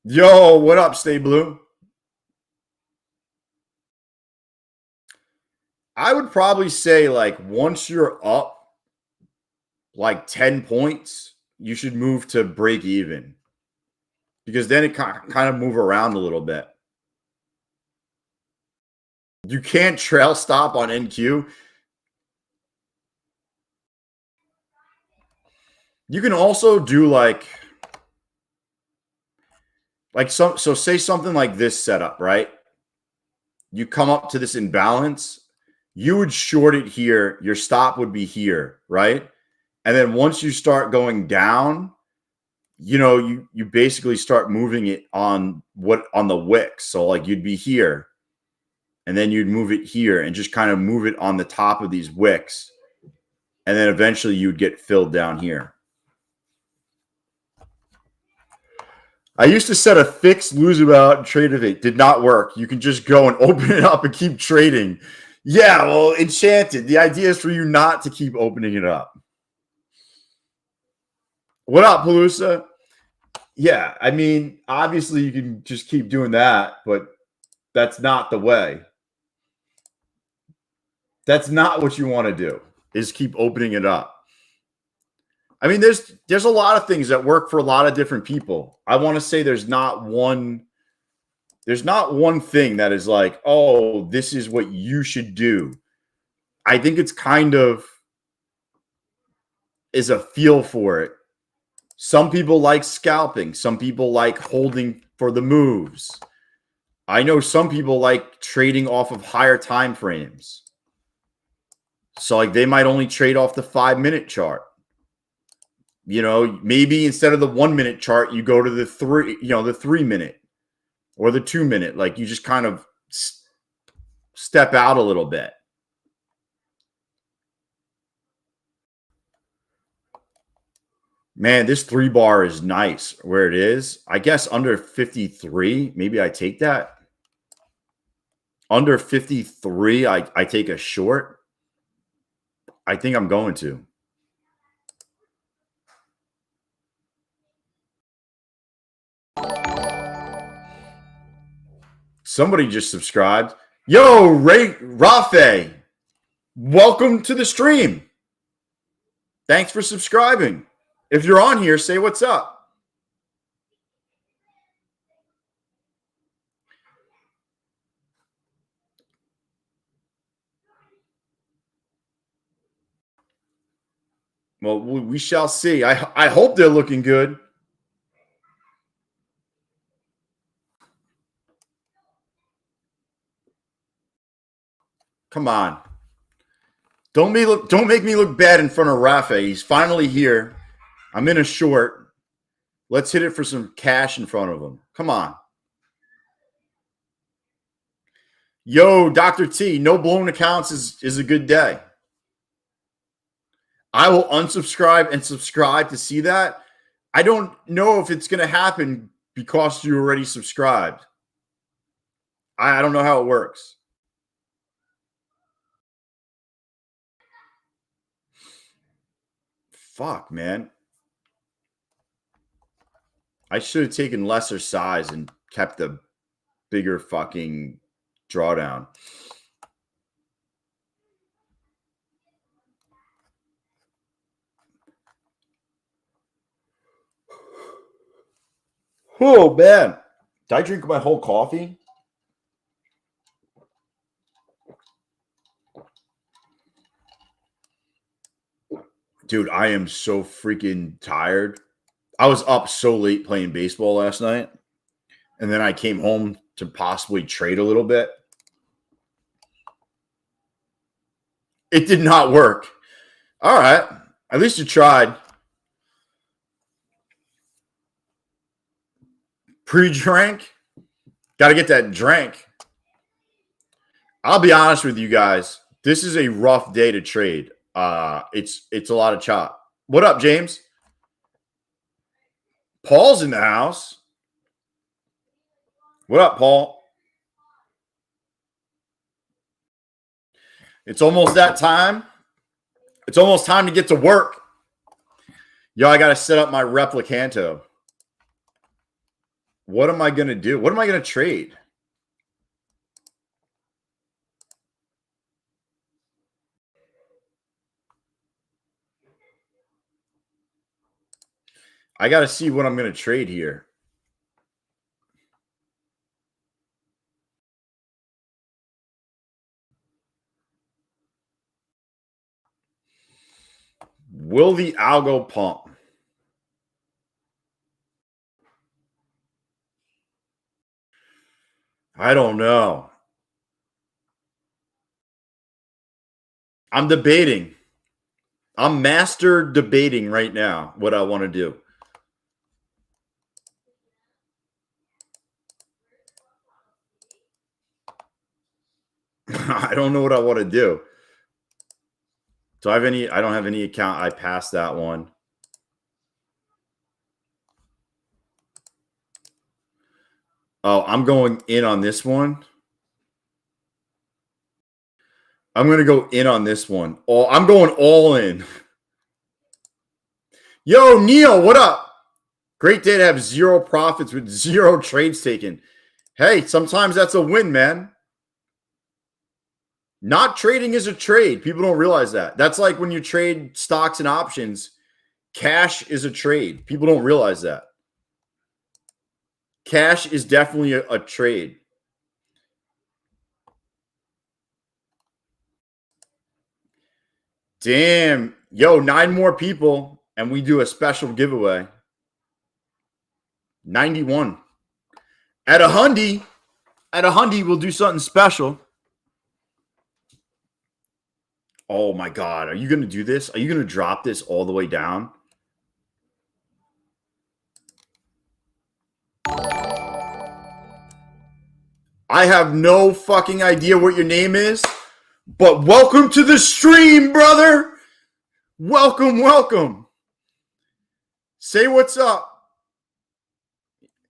Yo, what up, Stay Blue? I would probably say like once you're up like 10 points, you should move to break even. Because then it kind of move around a little bit. You can't trail stop on NQ. You can also do like so say something like this setup, right? You come up to this imbalance, you would short it here, your stop would be here, right? And then once you start going down, you know, you basically start moving it on the wick. So like you'd be here and then you'd move it here and just kind of move it on the top of these wicks. And then eventually you'd get filled down here. I used to set a fixed lose amount and trade if it did not work. You can just go and open it up and keep trading. Yeah, well, Enchanted. The idea is for you not to keep opening it up. What up, Palooza? Yeah, I mean, obviously you can just keep doing that, but that's not the way. That's not what you want to do, is keep opening it up. I mean, there's a lot of things that work for a lot of different people. I want to say there's not one thing that is like, oh, this is what you should do. I think it's kind of is a feel for it. Some people like scalping. Some people like holding for the moves. I know some people like trading off of higher time frames. So like they might only trade off the 5-minute chart. You know, maybe instead of the 1-minute chart, you go to the 3-minute or the 2-minute. Like you just kind of step out a little bit. Man, this 3-bar is nice where it is. I guess under 53, maybe I take that. Under 53, I take a short. I think I'm going to. Somebody just subscribed. Yo, Rafe, welcome to the stream. Thanks for subscribing. If you're on here, say what's up. Well, we shall see. I hope they're looking good. Come on. Don't make me look bad in front of Rafa. He's finally here. I'm in a short. Let's hit it for some cash in front of him. Come on. Yo, Dr. T, no blown accounts is a good day. I will unsubscribe and subscribe to see that. I don't know if it's going to happen because you already subscribed. I don't know how it works. Fuck, man. I should have taken lesser size and kept the bigger fucking drawdown. Oh, man. Did I drink my whole coffee? Dude, I am so freaking tired. I was up so late playing baseball last night. And then I came home to possibly trade a little bit. It did not work. All right. At least you tried. Pre-drink. Got to get that drink. I'll be honest with you guys. This is a rough day to trade. It's a lot of chop. What up, James? Paul's in the house. What up, Paul? It's almost that time. It's almost time to get to work. Yo, I got to set up my replicanto. What am I going to do? What am I going to trade? I got to see what I'm going to trade here. Will the algo pump? I don't know. I'm debating. I'm master debating right now what I want to do. I don't know what I want to do. Do I have any? I don't have any account. I passed that one. Oh, I'm going in on this one. I'm going to go in on this one. Oh, I'm going all in. Yo, Neil, what up? Great day to have zero profits with zero trades taken. Hey, sometimes that's a win, man. Not trading is a trade. People don't realize that. That's like when you trade stocks and options. Cash is a trade. People don't realize that. Cash is definitely a trade. Damn. Yo, 9 more people, and we do a special giveaway. 91. At a hundy, we'll do something special. Oh, my God. Are you going to do this? Are you going to drop this all the way down? I have no fucking idea what your name is, but welcome to the stream, brother. Welcome, welcome. Say what's up.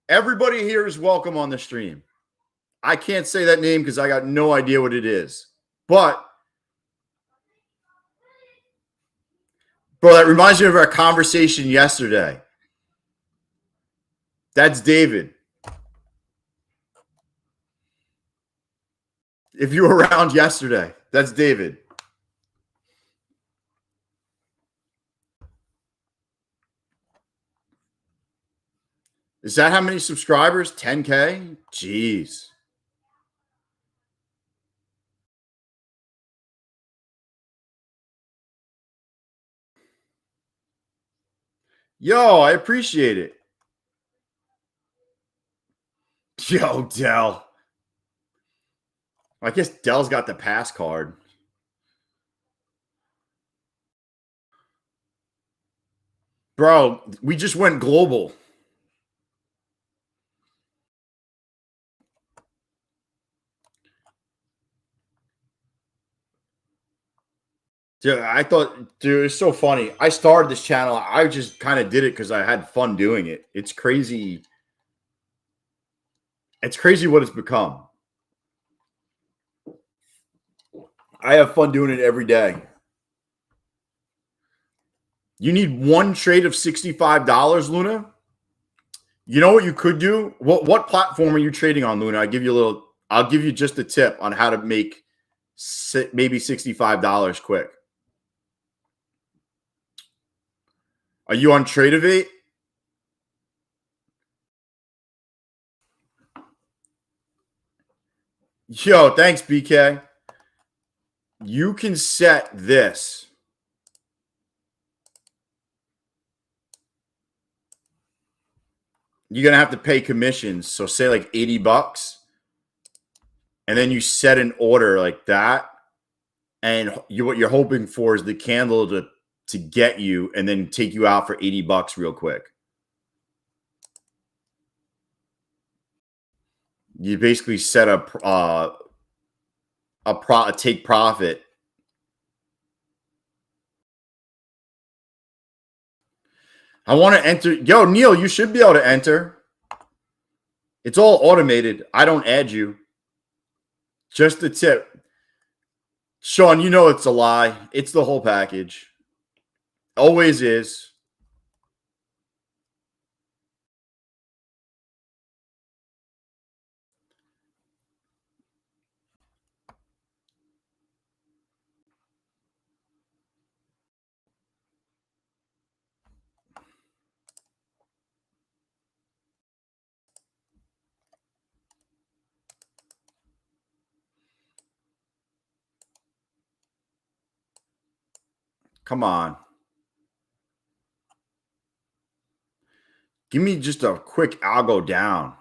Everybody here is welcome on the stream. I can't say that name because I got no idea what it is. But, bro, that reminds me of our conversation yesterday. That's David. If you were around yesterday, that's David. Is that how many subscribers? 10K? Jeez. Yo, I appreciate it. Yo, Dell. I guess Dell's got the pass card. Bro, we just went global. Dude, I thought, dude, it's so funny. I started this channel. I just kind of did it because I had fun doing it. It's crazy. It's crazy what it's become. I have fun doing it every day. You need one trade of $65, Luna. You know what you could do? What platform are you trading on, Luna? I'll give you just a tip on how to make maybe $65 quick. Are you on Tradeivate? Yo, thanks, BK. You can set this. You're going to have to pay commissions. So say like 80 bucks. And then you set an order like that. And what you're hoping for is the candle to get you and then take you out for 80 bucks real quick. You basically set a take profit. I want to enter. Yo, Neil, you should be able to enter. It's all automated. I don't add you. Just the tip. Sean, you know it's a lie. It's the whole package. Always is. Come on. Give me just a quick algo down.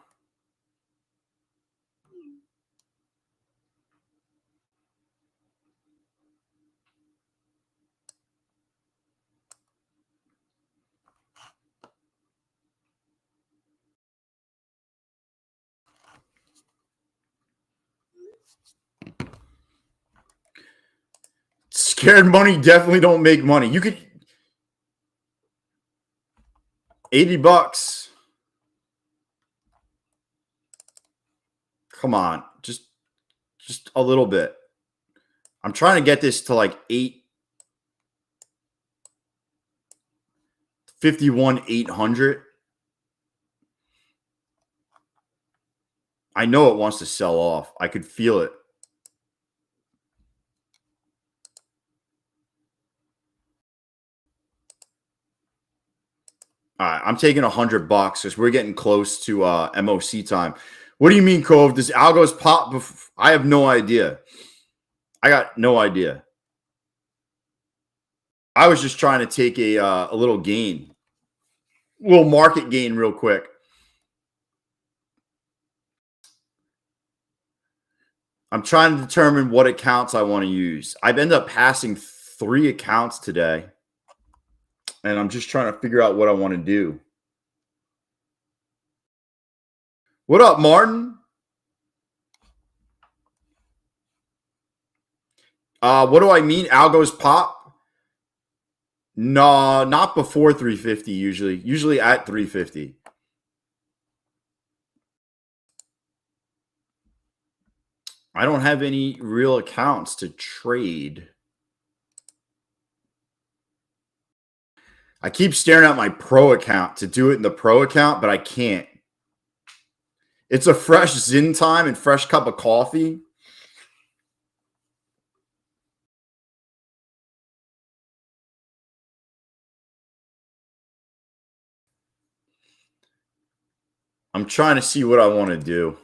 Scared money definitely don't make money. You could 80 bucks. Come on. Just a little bit. I'm trying to get this to like 800. I know it wants to sell off. I could feel it. All right, I'm taking 100 bucks because we're getting close to MOC time. What do you mean, Cove? Does algos pop? I have no idea. I got no idea. I was just trying to take a little gain, a little market gain, real quick. I'm trying to determine what accounts I want to use. I've ended up passing 3 accounts today, and I'm just trying to figure out what I want to do. What up, Martin? What do I mean? Algos pop? No, not before 350 usually. Usually at 350. I don't have any real accounts to trade. I keep staring at my pro account to do it in the pro account, but I can't. It's a fresh Zen time and fresh cup of coffee. I'm trying to see what I want to do.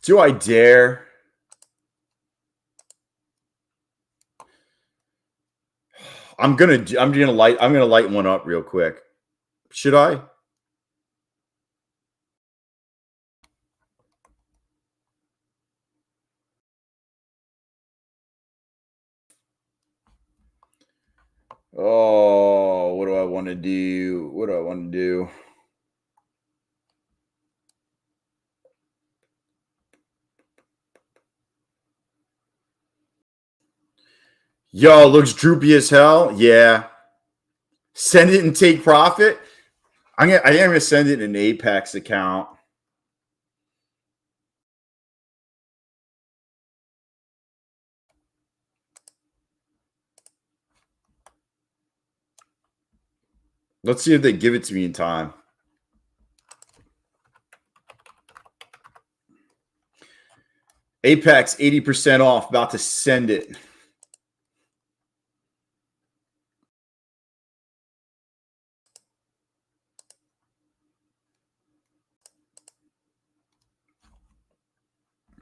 Do I dare? I'm gonna light one up real quick. Should I? Oh, what do I want to do? What do I want to do? Yo, looks droopy as hell. Yeah. Send it and take profit. I am gonna send it in an Apex account. Let's see if they give it to me in time. Apex 80% off. About to send it.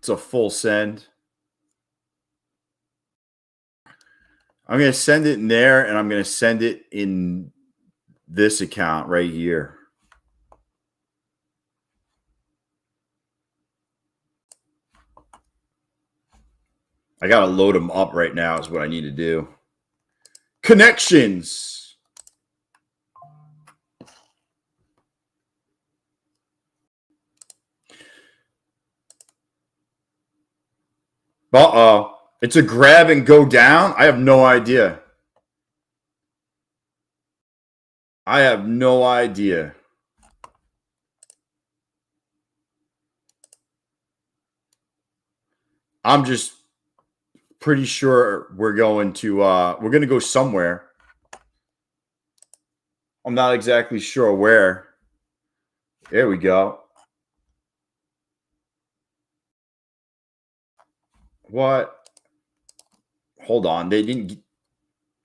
It's a full send. I'm going to send it in there, and I'm going to send it in this account right here. I got to load them up right now is what I need to do. Connections. Uh-oh. It's a grab and go down? I have no idea. I have no idea. I'm just pretty sure we're going to go somewhere. I'm not exactly sure where. There we go. What? Hold on. They didn't.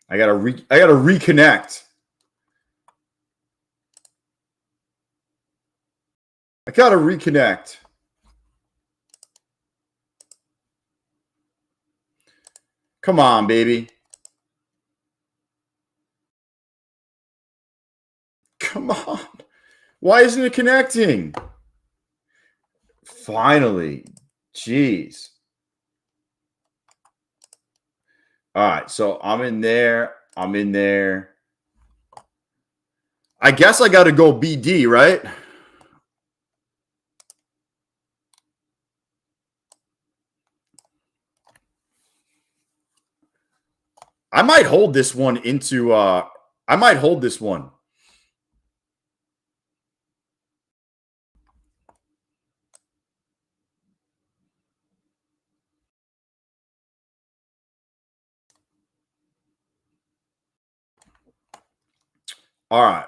I gotta reconnect. I gotta reconnect. Come on, baby. Come on. Why isn't it connecting? Finally. Jeez. All right, so I'm in there. I'm in there. I guess I got to go BD, right? I might hold this one into I might hold this one. All right.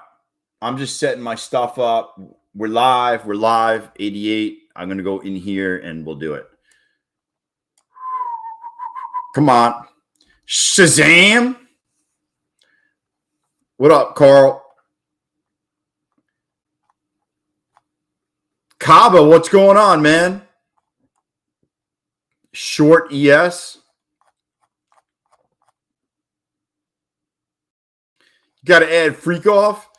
I'm just setting my stuff up. We're live. We're live. 88. I'm going to go in here and we'll do it. Come on. Shazam. What up, Carl? Kaba, what's going on, man? Short ES. You got to add freak off?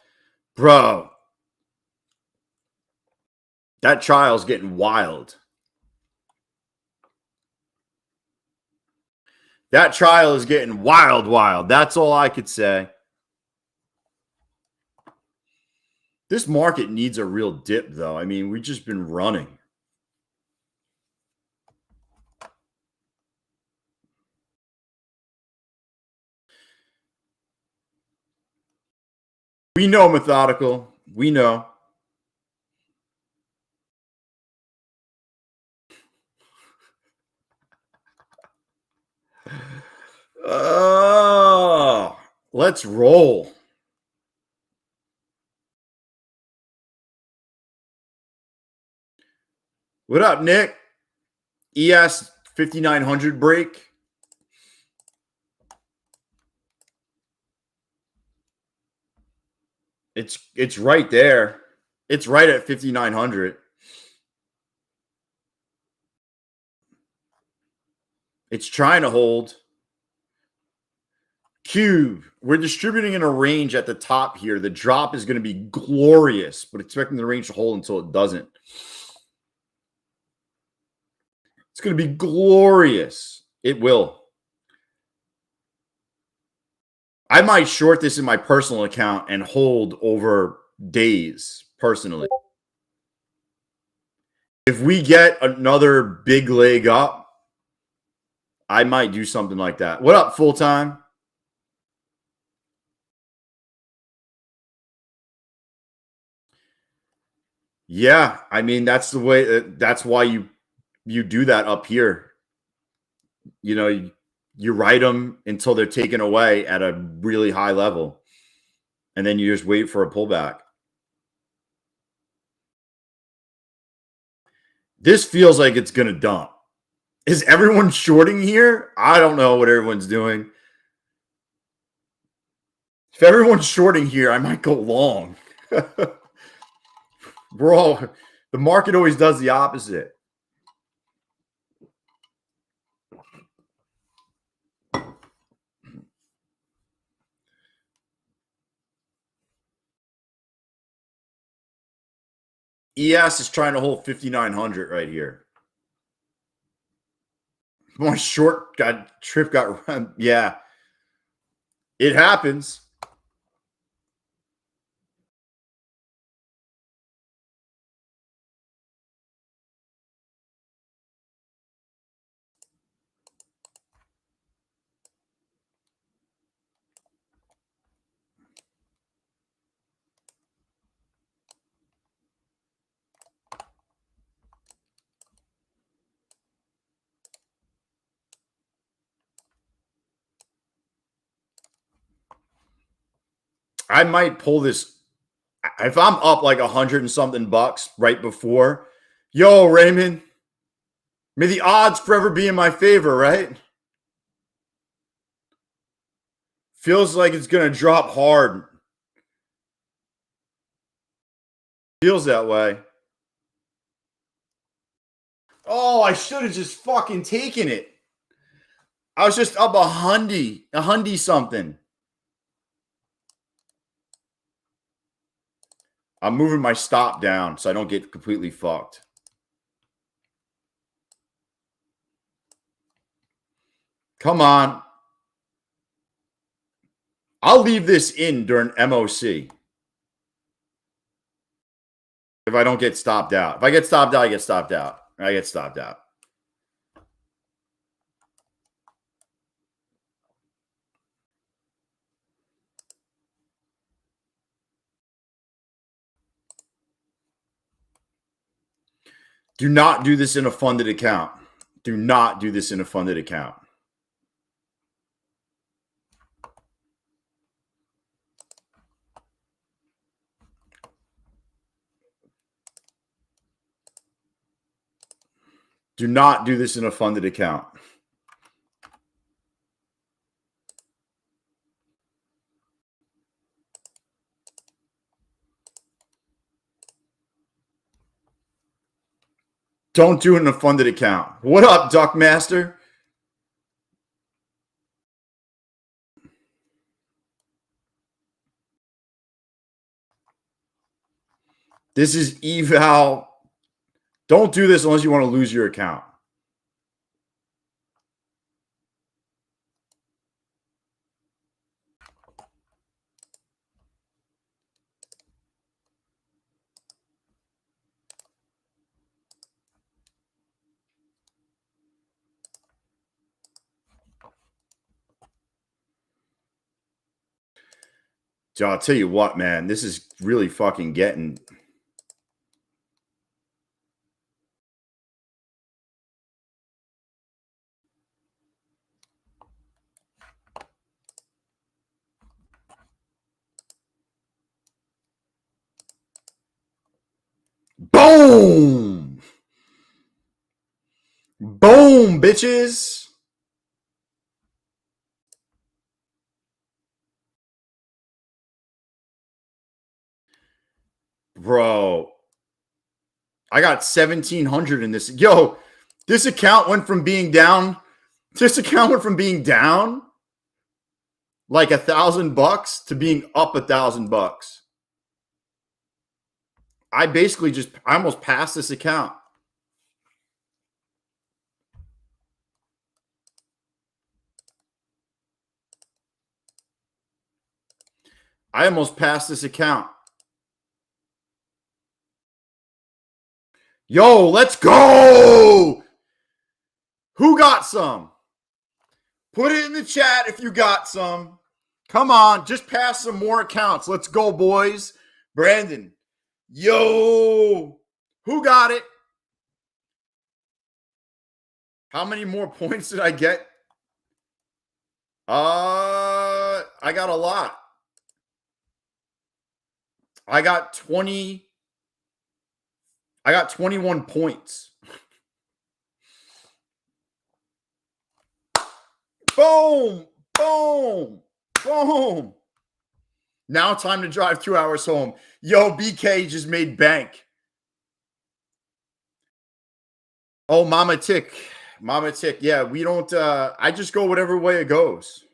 Bro. That trial's getting wild. That trial is getting wild, wild. That's all I could say. This market needs a real dip, though. I mean, we've just been running. We know, Methodical. We know. Oh, let's roll. What up, Nick? ES 5900 break. It's right there. It's right at 5900. It's trying to hold. Cube. We're distributing in a range at the top here. The drop is going to be glorious, but expecting the range to hold until it doesn't. It's going to be glorious. It will. I might short this in my personal account and hold over days personally. If we get another big leg up, I might do something like that. What up, full time? Yeah, I mean that's the way. That's why you do that up here. You know, you write them until they're taken away at a really high level, and then you just wait for a pullback. This feels like it's going to dump. Is everyone shorting here? I don't know what everyone's doing. If everyone's shorting here, I might go long. The market always does the opposite. ES is trying to hold 5,900 right here. My short trip got run. Yeah. It happens. I might pull this. If I'm up like 100 and something bucks right before, yo, Raymond, may the odds forever be in my favor, right? Feels like it's going to drop hard. Feels that way. Oh, I should have just fucking taken it. I was just up a hundy something. I'm moving my stop down so I don't get completely fucked. Come on. I'll leave this in during MOC. If I don't get stopped out. If I get stopped out, I get stopped out. I get stopped out. Do not do this in a funded account. Do not do this in a funded account. Do not do this in a funded account. Don't do it in a funded account. What up, Duckmaster? This is eval. Don't do this unless you want to lose your account. So I'll tell you what, man, this is really fucking getting. Boom! Boom, bitches! Bro, I got 1,700 in this. Yo, this account went from being down. This account went from being down like $1,000 to being up $1,000. I basically I almost passed this account. I almost passed this account. Yo, let's go! Who got some? Put it in the chat if you got some. Come on, just pass some more accounts. Let's go, boys. Brandon. Yo, who got it? How many more points did I get? I got a lot. I got 20. I got 21 points. Boom, boom, boom. Now time to drive 2 hours home. Yo, BK just made bank. Oh, Mama Tick. Mama Tick. Yeah, we don't. I just go whatever way it goes.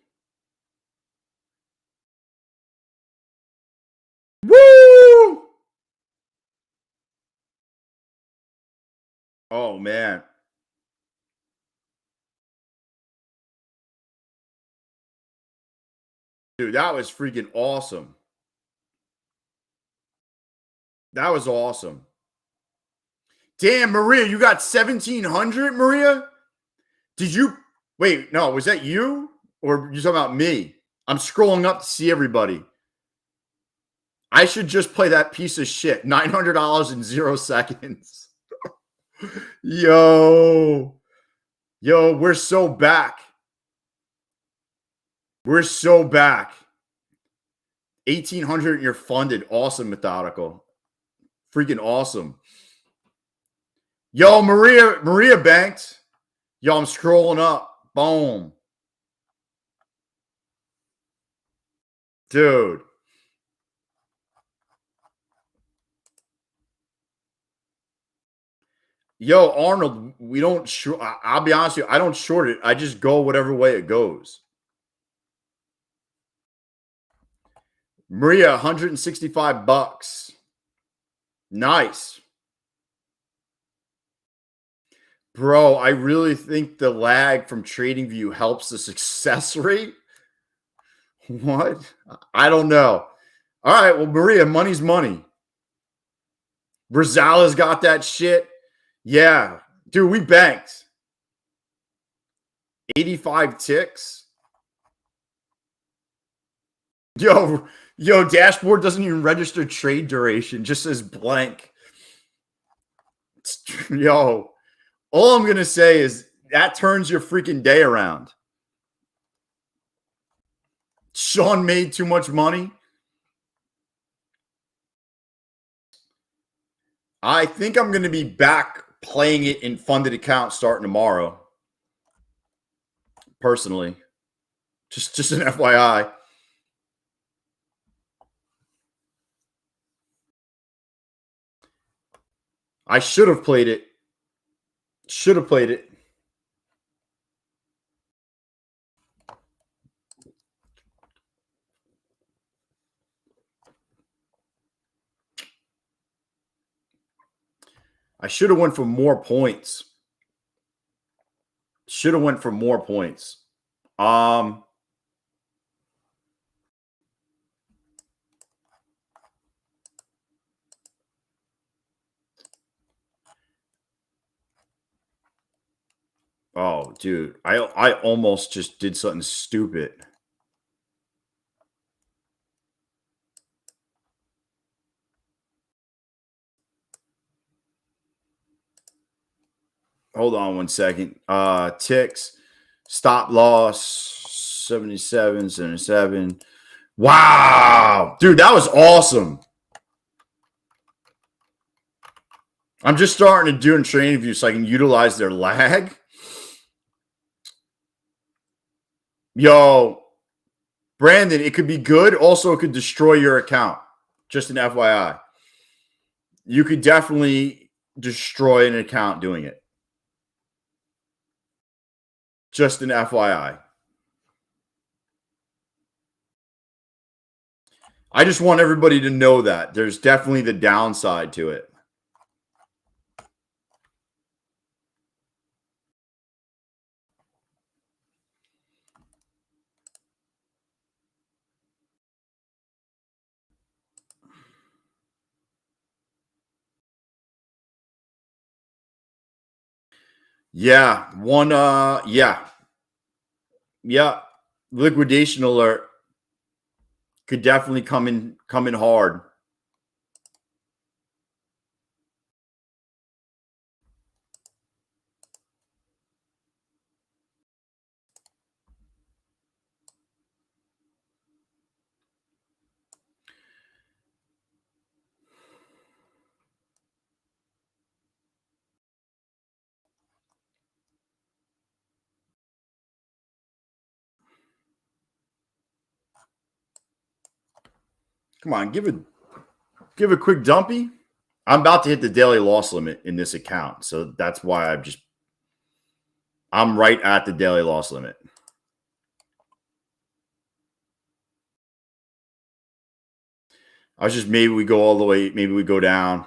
Woo! Oh man, dude, that was freaking awesome. That was awesome. Damn, Maria, you got 1,700, Maria? Did you wait? No, was that you or you talking about me? I'm scrolling up to see everybody. I should just play that piece of shit. $900 in 0 seconds. Yo, we're so back. We're so back. 1,800, you're funded. Awesome, methodical. Freaking awesome. Yo, Maria banked. Yo, I'm scrolling up. Boom. Dude. Yo, Arnold, we don't short. I'll be honest with you, I don't short it. I just go whatever way it goes. Maria, $165. Nice. Bro, I really think the lag from TradingView helps the success rate. What? I don't know. All right, well, Maria, money's money. Rosales got that shit. Yeah. Dude, we banked. 85 ticks. Yo, dashboard doesn't even register trade duration, just says blank. Yo, all I'm going to say is that turns your freaking day around. Sean made too much money. I think I'm going to be back playing it in funded accounts starting tomorrow. Personally, just an FYI. I should have played it. Should have played it. I should have went for more points. Should have went for more points. Oh, dude, I almost just did something stupid. Hold on 1 second. Ticks, stop loss, 77, 77. Wow, dude, that was awesome. I'm just starting to do in TradingView so I can utilize their lag. Yo, Brandon, it could be good. Also, it could destroy your account. Just an FYI. You could definitely destroy an account doing it. Just an FYI. I just want everybody to know that. There's definitely the downside to it. Yeah, yeah. Liquidation alert could definitely come in hard. Come on, give a quick dumpy. I'm about to hit the daily loss limit in this account, so that's why I've just I'm right at the daily loss limit. I was just, maybe we go all the way, maybe we go down.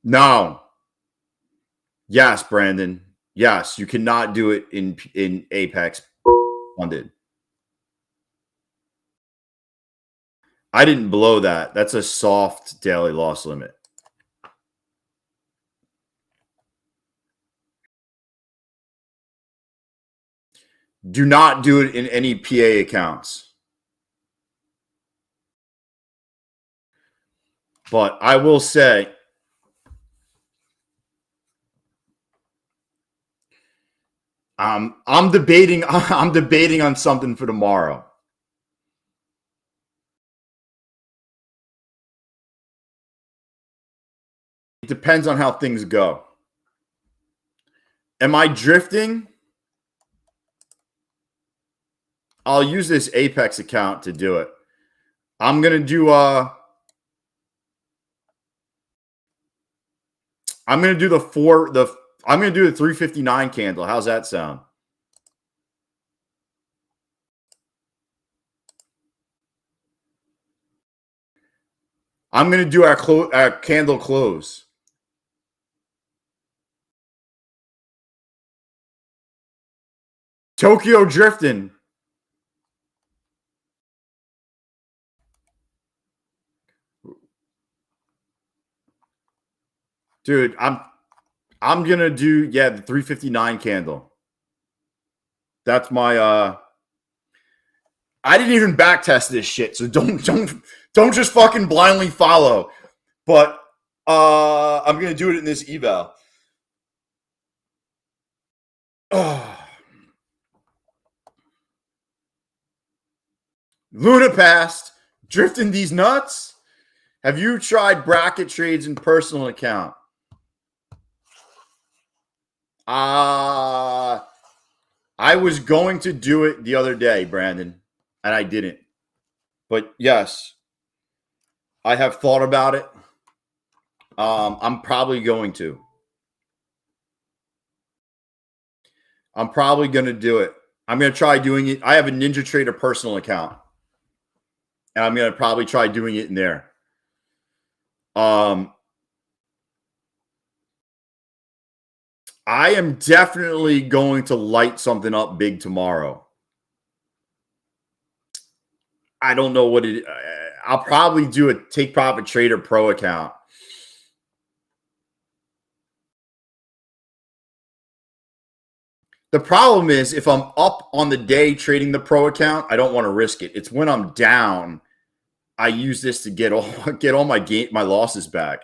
No. Yes, Brandon. Yes, you cannot do it in Apex funded. I didn't blow that. That's a soft daily loss limit. Do not do it in any PA accounts. But I will say, I'm debating on something for tomorrow. It depends on how things go. Am I drifting? I'll use this Apex account to do it. I'm gonna do the 359 candle. How's that sound? I'm gonna do our candle close. Tokyo drifting. Dude, I'm gonna do the 359 candle. That's my I didn't even back test this shit, so don't just fucking blindly follow. But I'm gonna do it in this eval. Luna passed, drifting these nuts. Have you tried bracket trades in personal account? I was going to do it the other day, Brandon, and I didn't. But yes, I have thought about it. I'm probably going to. I'm probably going to do it. I'm going to try doing it. I have a Ninja Trader personal account, and I'm going to probably try doing it in there. I am definitely going to light something up big tomorrow. I don't know what it. I'll probably do a Take Profit Trader Pro account. The problem is, if I'm up on the day trading the Pro account, I don't want to risk it. It's when I'm down, I use this to get all my losses back.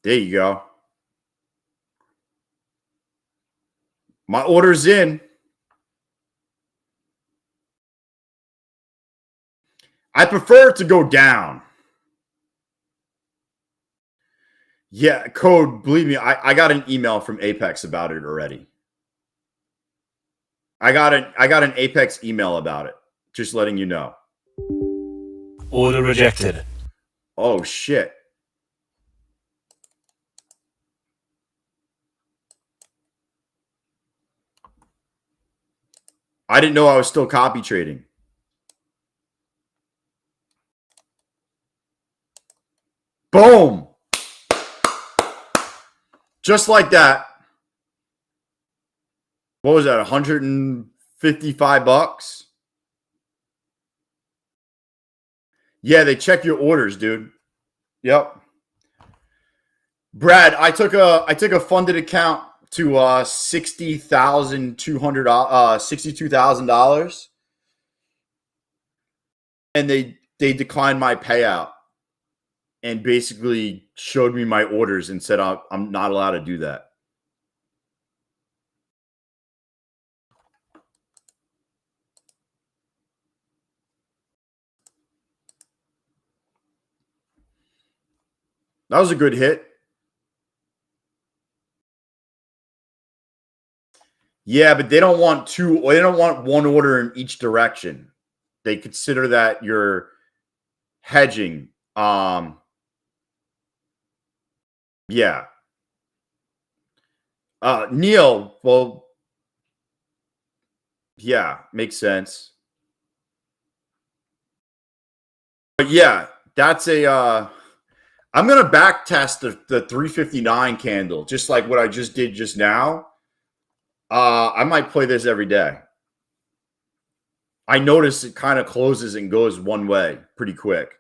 There you go. My order's in. I prefer it to go down. Yeah, Code, believe me, I got an email from Apex about it already. I got an Apex email about it. Just letting you know. Order rejected. Oh shit. I didn't know I was still copy trading. Boom. Just like that. What was that? 155 bucks? Yeah, they check your orders, dude. Yep. Brad, I took a funded account to $62,000, and they declined my payout and basically showed me my orders and said I'm not allowed to do that. That was a good hit. Yeah, but they don't want they don't want one order in each direction. They consider that you're hedging. Yeah. Neil, well, yeah, makes sense. But yeah, that's a I'm gonna back test the 359 candle, just like what I just did just now. I might play this every day. I notice it kind of closes and goes one way pretty quick.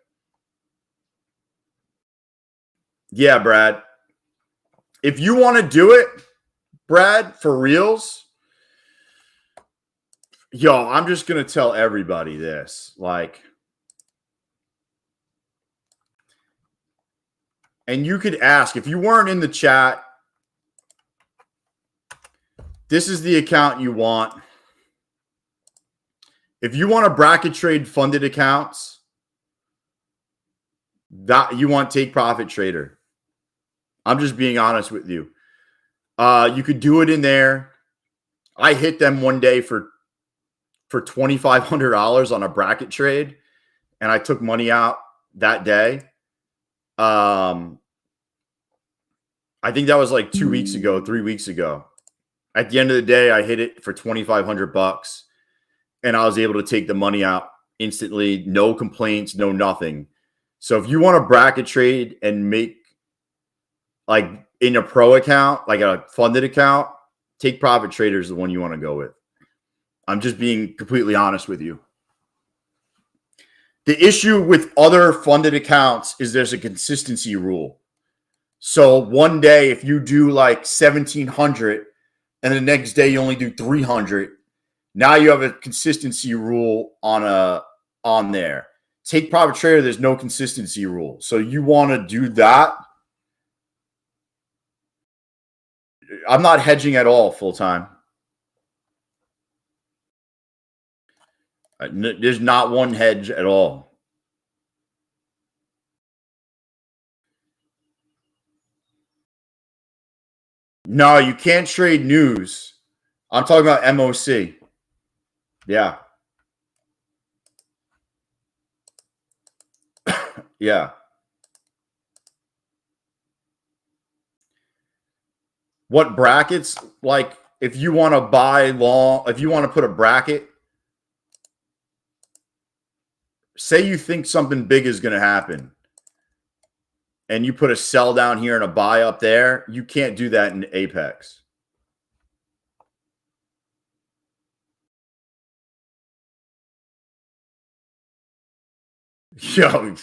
Yeah, Brad. If you want to do it, Brad, for reals, yo, I'm just gonna tell everybody this. Like, and you could ask if you weren't in the chat, this is the account you want. If you want to bracket trade funded accounts, that you want Take Profit Trader. I'm just being honest with you. You could do it in there. I hit them one day for $2,500 on a bracket trade, and I took money out that day. I think that was like 2 weeks ago, 3 weeks ago. At the end of the day, I hit it for $2,500, and I was able to take the money out instantly. No complaints, no nothing. So if you want to bracket trade and make like in a pro account, like a funded account, Take Profit Trader is the one you want to go with. I'm just being completely honest with you. The issue with other funded accounts is there's a consistency rule. So one day, if you do like 1,700 and the next day you only do 300, now you have a consistency rule on there. Take Profit Trader, there's no consistency rule. So you want to do that. I'm not hedging at all full time. There's not one hedge at all. No, you can't trade news. I'm talking about MOC. Yeah. Yeah. What brackets? Like if you want to buy long, if you want to put a bracket, say you think something big is going to happen and you put a sell down here and a buy up there, you can't do that in Apex. Yo,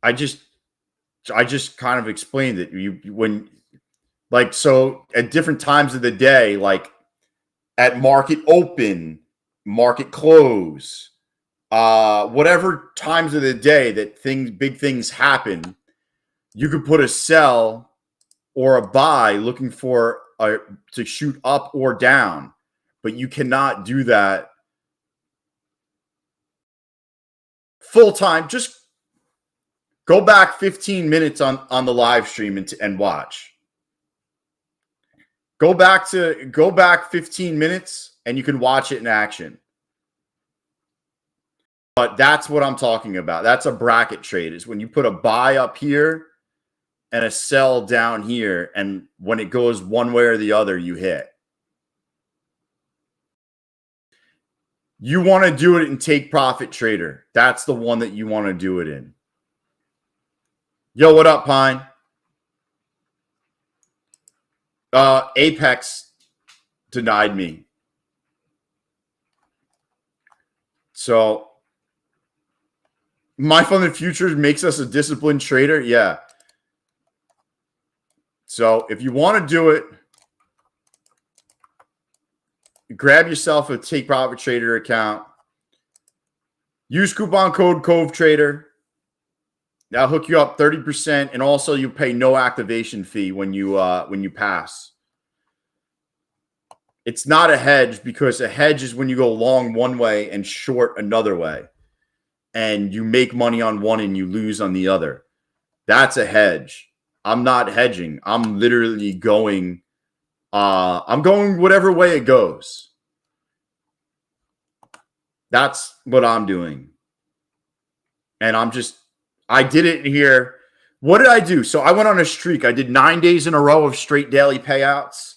I just kind of explained it. When like, so at different times of the day, like at market open, market close, whatever times of the day that big things happen, you could put a sell or a buy looking for to shoot up or down, but you cannot do that full time. Just go back 15 minutes on the live stream and watch. Go back 15 minutes and you can watch it in action. But that's what I'm talking about. That's a bracket trade, is when you put a buy up here and a sell down here, and when it goes one way or the other, you hit. You want to do it in Take Profit Trader. That's the one that you want to do it in. Yo, what up, Pine? Apex denied me. So My Funded Futures makes us a disciplined trader. Yeah. So if you want to do it, grab yourself a Take Profit Trader account. Use coupon code Cove Trader. That'll hook you up 30%, and also you pay no activation fee when you pass. It's not a hedge, because a hedge is when you go long one way and short another way. and you make money on one and you lose on the other. That's a hedge. I'm not hedging. I'm literally going I'm going whatever way it goes. That's what I'm doing. And I did it here. What did I do? So I went on a streak. I did 9 days in a row of straight daily payouts.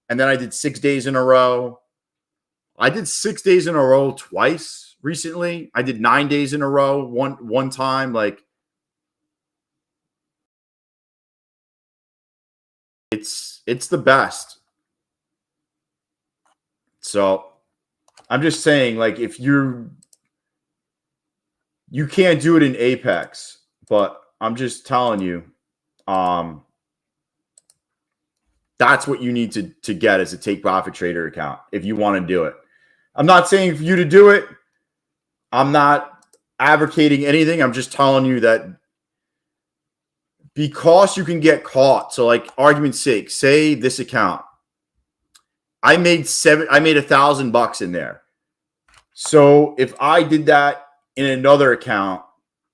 And then I did 6 days in a row. I did 6 days in a row twice recently. I did 9 days in a row one time. Like, it's the best. So I'm just saying, like, if you can't do it in Apex, but I'm just telling you, that's what you need to get as a take profit trader account if you want to do it. I'm not saying for you to do it. I'm not advocating anything. I'm just telling you that because you can get caught. So, like, argument's sake, say this account, I made $1,000 in there. So if I did that in another account,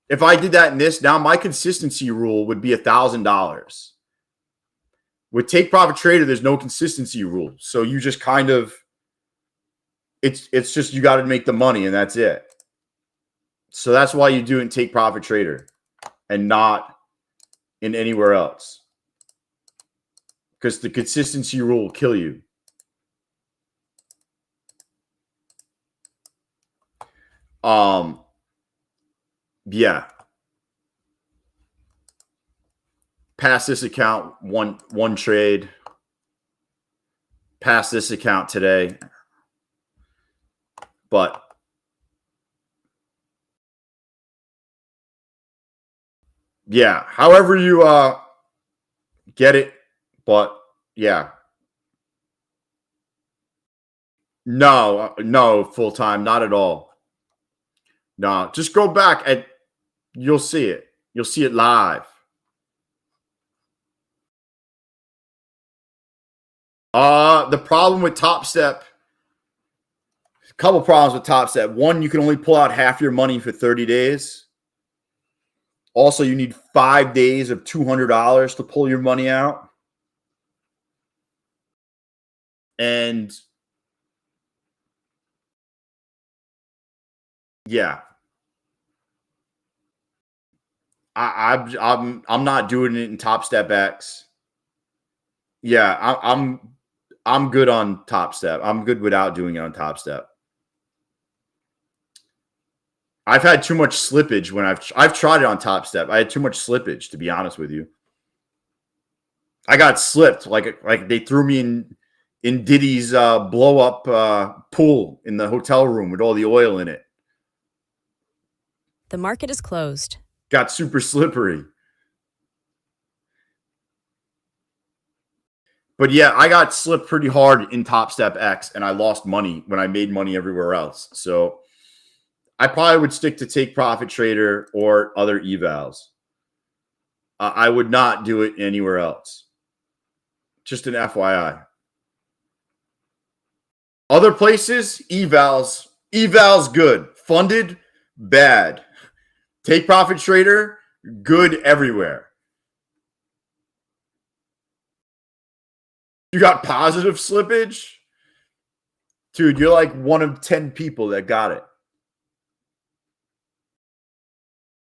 if I did that in this, now my consistency rule would be $1,000. With Take Profit Trader, there's no consistency rule. So you just kind of, it's just you got to make the money and that's it. So that's why you do it in Take Profit Trader and not in anywhere else. Because the consistency rule will kill you. Yeah. Pass this account one trade. Pass this account today. But yeah, however you get it, but yeah. No, full time, not at all. No, just go back and you'll see it. You'll see it live. The problem with Topstep, a couple problems with Topstep. One, you can only pull out half your money for 30 days. Also, you need 5 days of $200 to pull your money out. And yeah, I'm not doing it in Topstep X. Yeah, I'm good on Topstep. I'm good without doing it on Topstep. I've had too much slippage when I've tried it on Topstep. I had too much slippage, to be honest with you. I got slipped like they threw me in Diddy's blow up pool in the hotel room with all the oil in it. The market is closed. Got super slippery. But yeah, I got slipped pretty hard in Topstep X, and I lost money when I made money everywhere else. So I probably would stick to Take Profit Trader or other evals. I would not do it anywhere else. Just an FYI. Other places, evals good. Funded, bad. Take Profit Trader, good everywhere. You got positive slippage? Dude, you're like one of 10 people that got it.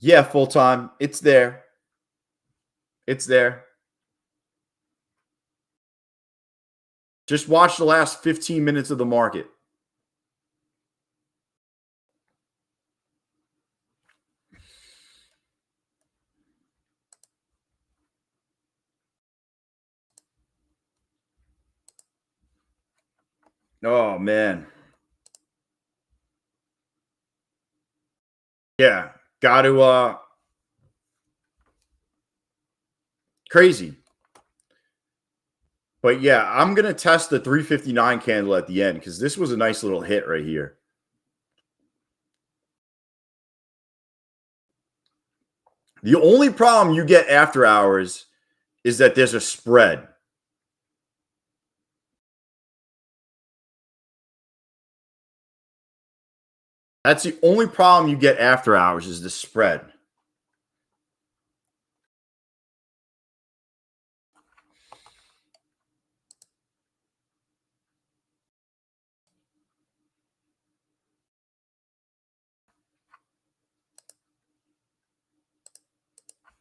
Yeah, full time. It's there. It's there. Just watch the last 15 minutes of the market. Oh, man. Yeah, got to crazy. But yeah, I'm going to test the 359 candle at the end because this was a nice little hit right here. The only problem you get after hours is that there's a spread. That's the only problem you get after hours is the spread.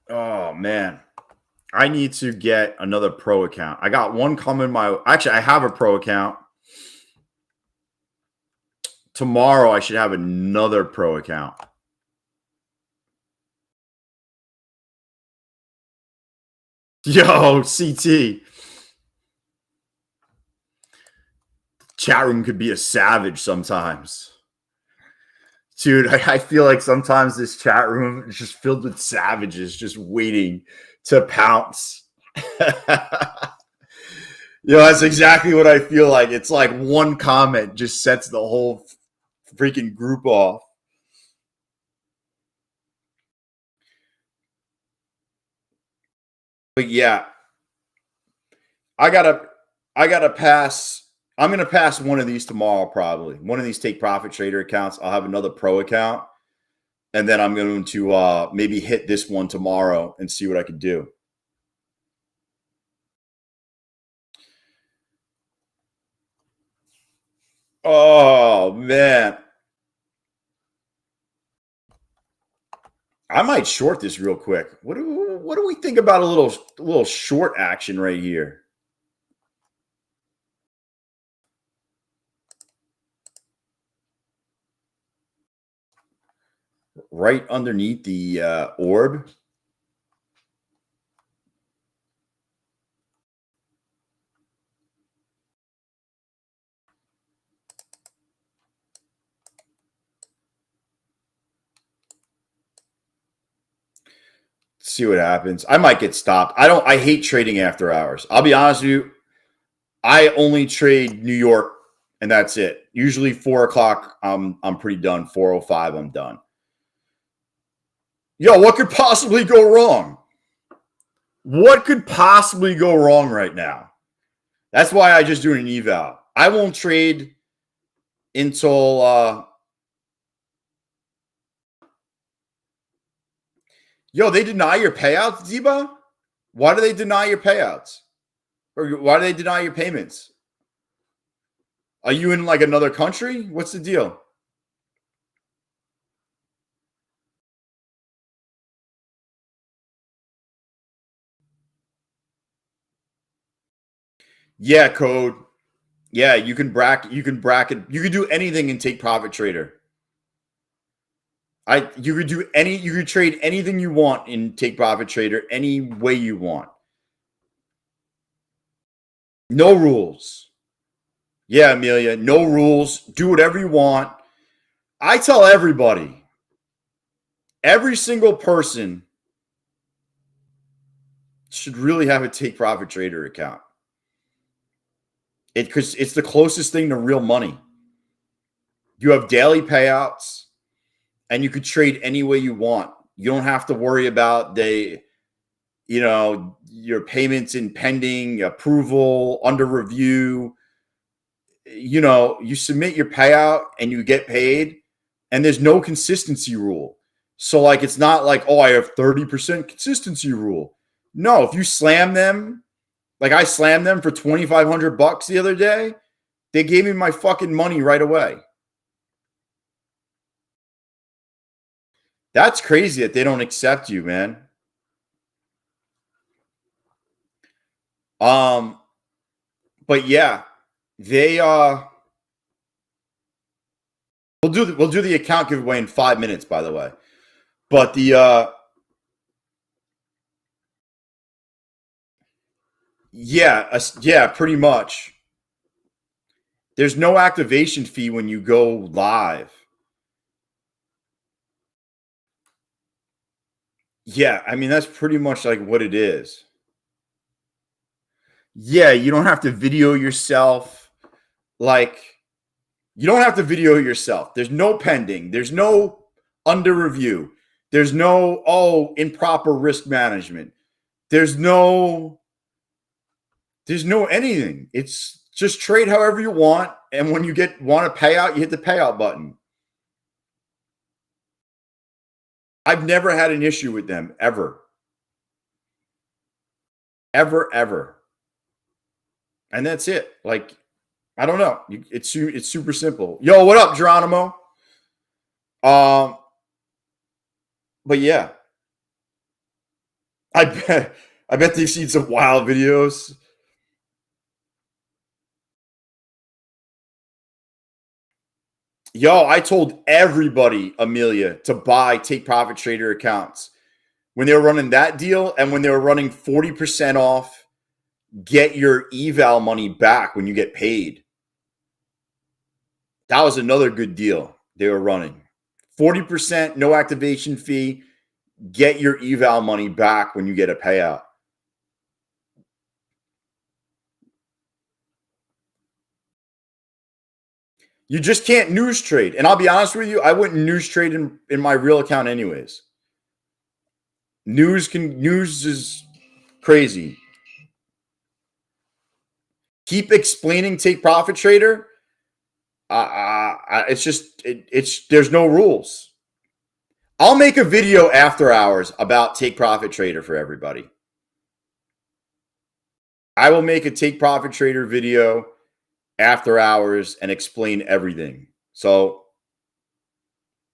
Oh, man. I need to get another pro account. I got one coming actually, I have a pro account. Tomorrow, I should have another pro account. Yo, CT. Chat room could be a savage sometimes. Dude, I feel like sometimes this chat room is just filled with savages just waiting to pounce. That's exactly what I feel like. It's like one comment just sets the whole freaking group off. But yeah, I gotta pass. I'm gonna pass one of these tomorrow, probably. One of these take profit trader accounts. I'll have another pro account, and then I'm going to maybe hit this one tomorrow and see what I can do. Oh man, I might short this real quick. What do we think about a little short action right here? Right underneath the orb. See what happens. I might get stopped. I hate trading after hours. I'll be honest with you. I only trade New York and that's it. Usually 4:00, I'm pretty done. 4:05, I'm done. Yo, what could possibly go wrong? What could possibly go wrong right now? That's why I just do an eval. I won't trade until yo, they deny your payouts, Ziba? Why do they deny your payouts? Or why do they deny your payments? Are you in like another country? What's the deal? Yeah, code. Yeah, you can bracket. You can do anything in Take Profit Trader. You could trade anything you want in Take Profit Trader any way you want. No rules. Yeah, Amelia, no rules. Do whatever you want. I tell everybody, every single person should really have a Take Profit Trader account. Because it's the closest thing to real money. You have daily payouts, and you could trade any way you want. You don't have to worry about your payments in pending, approval, under review. You submit your payout and you get paid, and there's no consistency rule. So like, it's not like, oh, I have 30% consistency rule. No, if you slam them, like I slammed them for $2,500 the other day, they gave me my fucking money right away. That's crazy that they don't accept you, man. But yeah, they we'll do the account giveaway in 5 minutes, by the way. But the yeah, pretty much. There's no activation fee when you go live. Yeah, I mean that's pretty much like what it is. Yeah, you don't have to video yourself. Like, you don't have to video yourself. There's no pending. There's no under review. There's no improper risk management. There's no anything. It's just trade however you want, and when you want a payout, you hit the payout button. I've never had an issue with them ever. Ever. And that's it. Like, I don't know. It's super simple. Yo, what up, Geronimo? But yeah, I bet they've seen some wild videos. Yo, I told everybody, Amelia, to buy Take Profit Trader accounts when they were running that deal and when they were running 40% off. Get your eval money back when you get paid. That was another good deal they were running. 40%, no activation fee. Get your eval money back when you get a payout. You just can't news trade. And I'll be honest with you, I wouldn't news trade in my real account anyways. News is crazy. Keep explaining Take Profit Trader. It's there's no rules. I'll make a video after hours about Take Profit Trader for everybody. I will make a Take Profit Trader video after hours and explain everything. So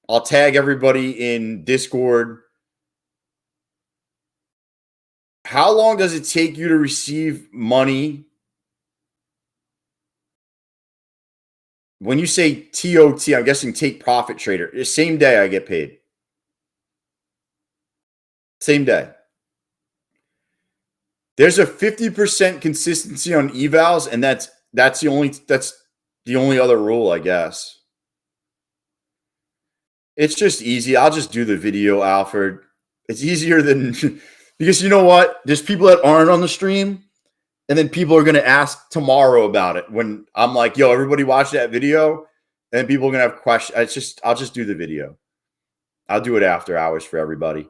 I'll tag everybody in Discord. How long does it take you to receive money? When you say TOT, I'm guessing Take Profit Trader. The same day I get paid. Same day. There's a 50% consistency on evals, and that's the only other rule, I guess. It's just easy. I'll just do the video, Alfred. It's easier than because you know what? There's people that aren't on the stream, and then people are going to ask tomorrow about it when I'm like, yo, everybody watch that video. And then people are going to have questions. I'll just do the video. I'll do it after hours for everybody.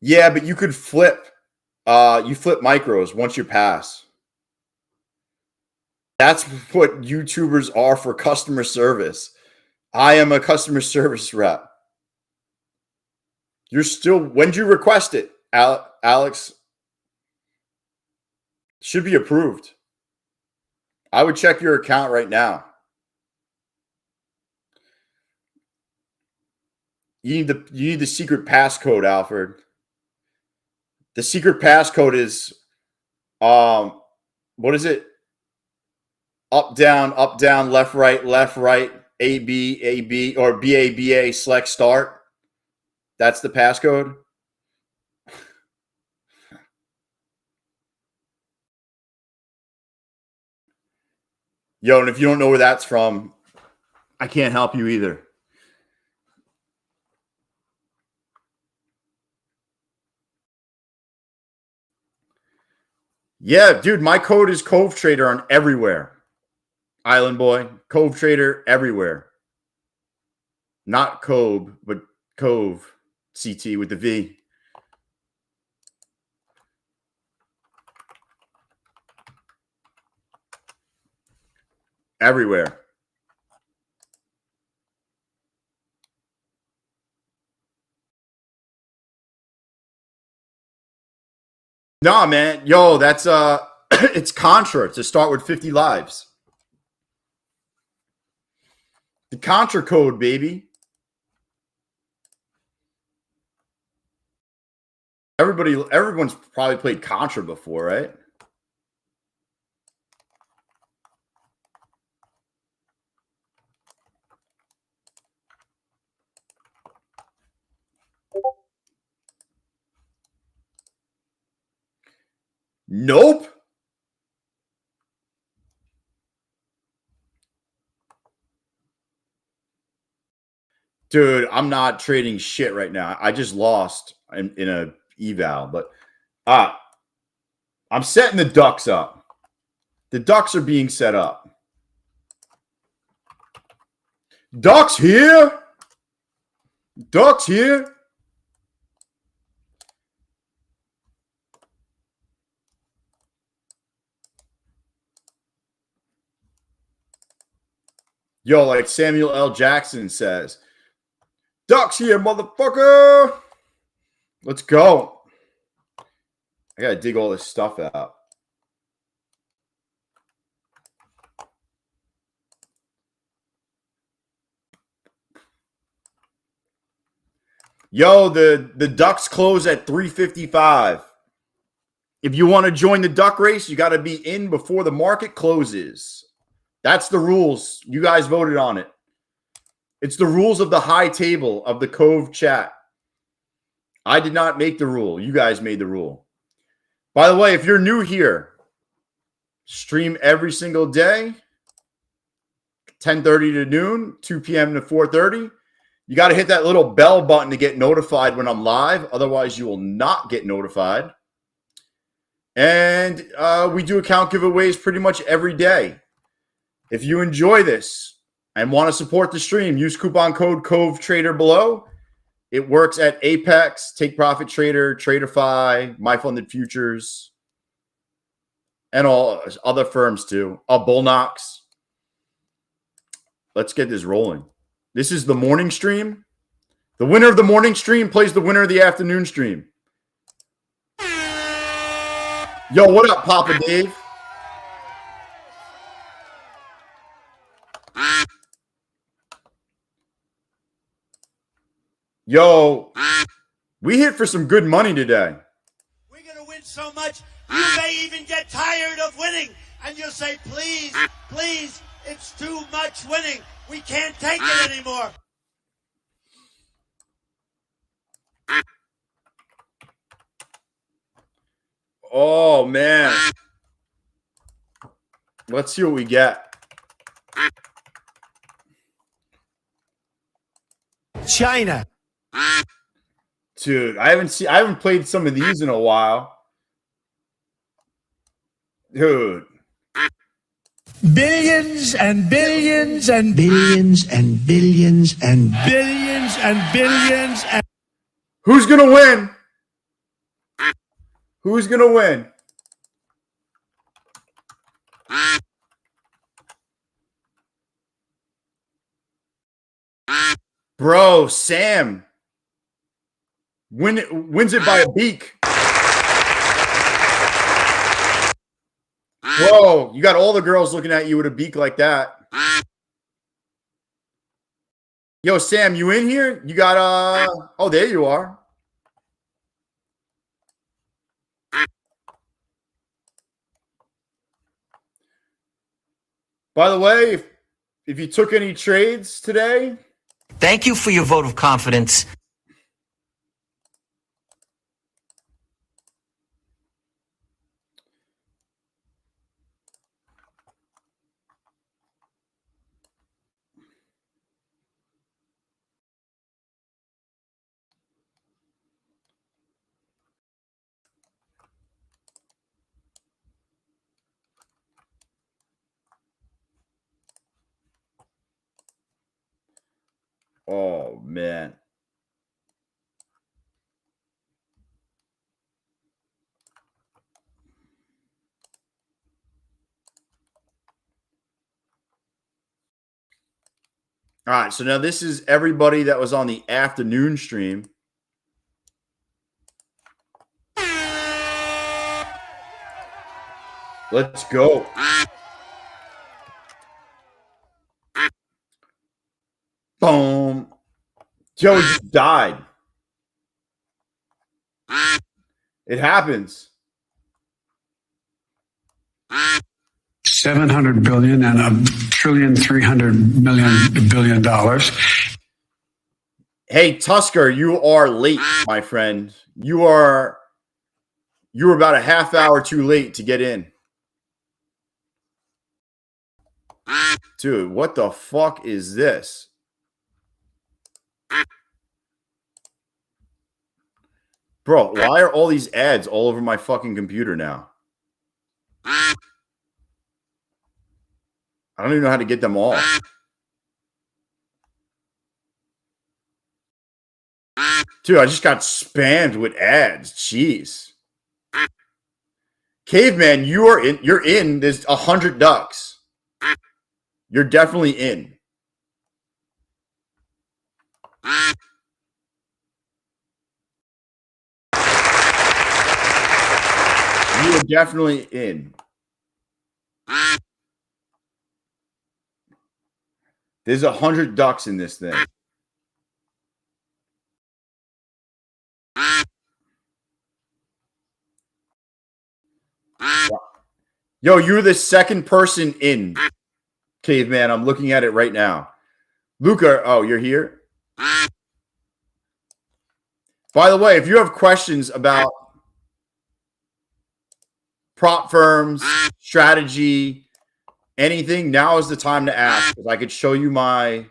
Yeah, but you could flip. You flip micros once you pass. That's what YouTubers are for customer service. I am a customer service rep. You're still, when did you request it, Alex? Should be approved. I would check your account right now. You need the secret passcode, Alfred. The secret passcode is what is it? Up, down, left, right, A, B, or BA, select start. That's the passcode. Yo, and if you don't know where that's from, I can't help you either. Yeah, dude, my code is Cove Trader on everywhere. Island Boy, Cove Trader everywhere. Not Cove, but Cove, CT with the V. Everywhere. Nah, man. Yo, that's it's Contra to start with 50 lives. The Contra code, baby. Everyone's probably played Contra before, right? Nope. Dude, I'm not trading shit right now. I just lost in a eval, but I'm setting the ducks up. The ducks are being set up. Ducks here. Ducks here. Yo, like Samuel L. Jackson says, ducks here, motherfucker. Let's go. I got to dig all this stuff out. Yo, the ducks close at 3:55. If you want to join the duck race, you got to be in before the market closes. That's the rules. You guys voted on it. It's the rules of the high table of the Cove chat. I did not make the rule. You guys made the rule. By the way, if you're new here, stream every single day, 10:30 to noon, 2 p.m. to 4:30. You got to hit that little bell button to get notified when I'm live. Otherwise, you will not get notified. And we do account giveaways pretty much every day. If you enjoy this and want to support the stream, use coupon code COVETRADER below. It works at Apex, Take Profit Trader, Tradeify, My Funded Futures, and all other firms too. Bulenox. Let's get this rolling. This is the morning stream. The winner of the morning stream plays the winner of the afternoon stream. Yo, what up, Papa Dave? Yo, we hit for some good money today. We're going to win so much, you may even get tired of winning. And you'll say, please, please, it's too much winning. We can't take it anymore. Oh, man. Let's see what we get. China. Dude, I haven't played some of these in a while. Dude. Billions and billions and billions and billions and billions and billions and Who's going to win? Who's going to win? Bro, Sam wins it by a beak. Whoa, you got all the girls looking at you with a beak like that. Yo, Sam, you in here? You got oh, there you are. By the way, if you took any trades today, thank you for your vote of confidence. oh man. All right, so now this is everybody that was on the afternoon stream. Let's go. Boom. Joe just died. It happens. 700 billion and $1.3 trillion. Hey, Tusker, you are late, my friend. You were about a half hour too late to get in. Dude, what the fuck is this? Bro, why are all these ads all over my fucking computer now? I don't even know how to get them off. Dude, I just got spammed with ads. Jeez. Caveman, you're in. There's 100 ducks. You're definitely in. You are definitely in. There's 100 ducks in this thing. Yo, you're the second person in, Caveman. I'm looking at it right now. Luca, oh, you're here? By the way, if you have questions about prop firms, strategy, anything, now is the time to ask. Because I could show you my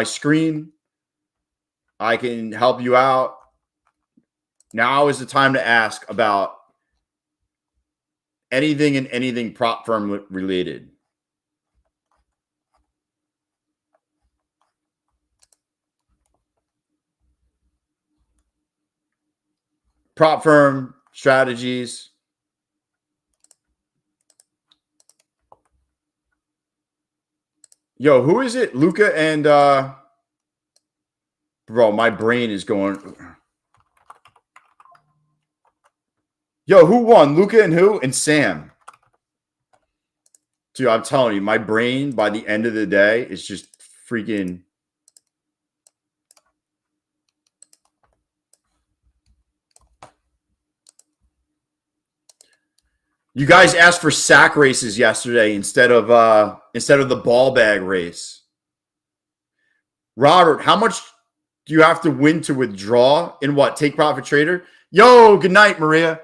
screen. I can help you out. Now is the time to ask about anything and anything prop firm related. Prop firm strategies. Yo, who is it? Luca and bro, my brain is going. Yo, who won? Luca and who? And Sam. Dude, I'm telling you, my brain by the end of the day is just freaking. You guys asked for sack races yesterday instead of the ball bag race. Robert, how much do you have to win to withdraw in what? Take Profit Trader? Yo, good night, Maria.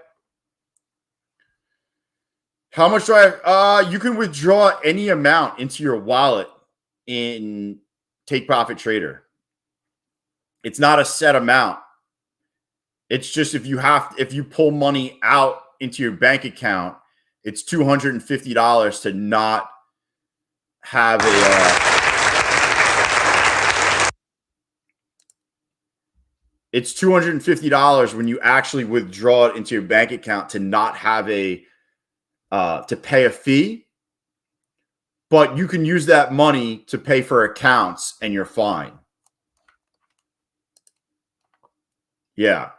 How much do I have? You can withdraw any amount into your wallet in Take Profit Trader. It's not a set amount. It's just if you pull money out into your bank account, it's $250 to not have it's $250 when you actually withdraw it into your bank account to not have to pay a fee. But you can use that money to pay for accounts and you're fine. Yeah.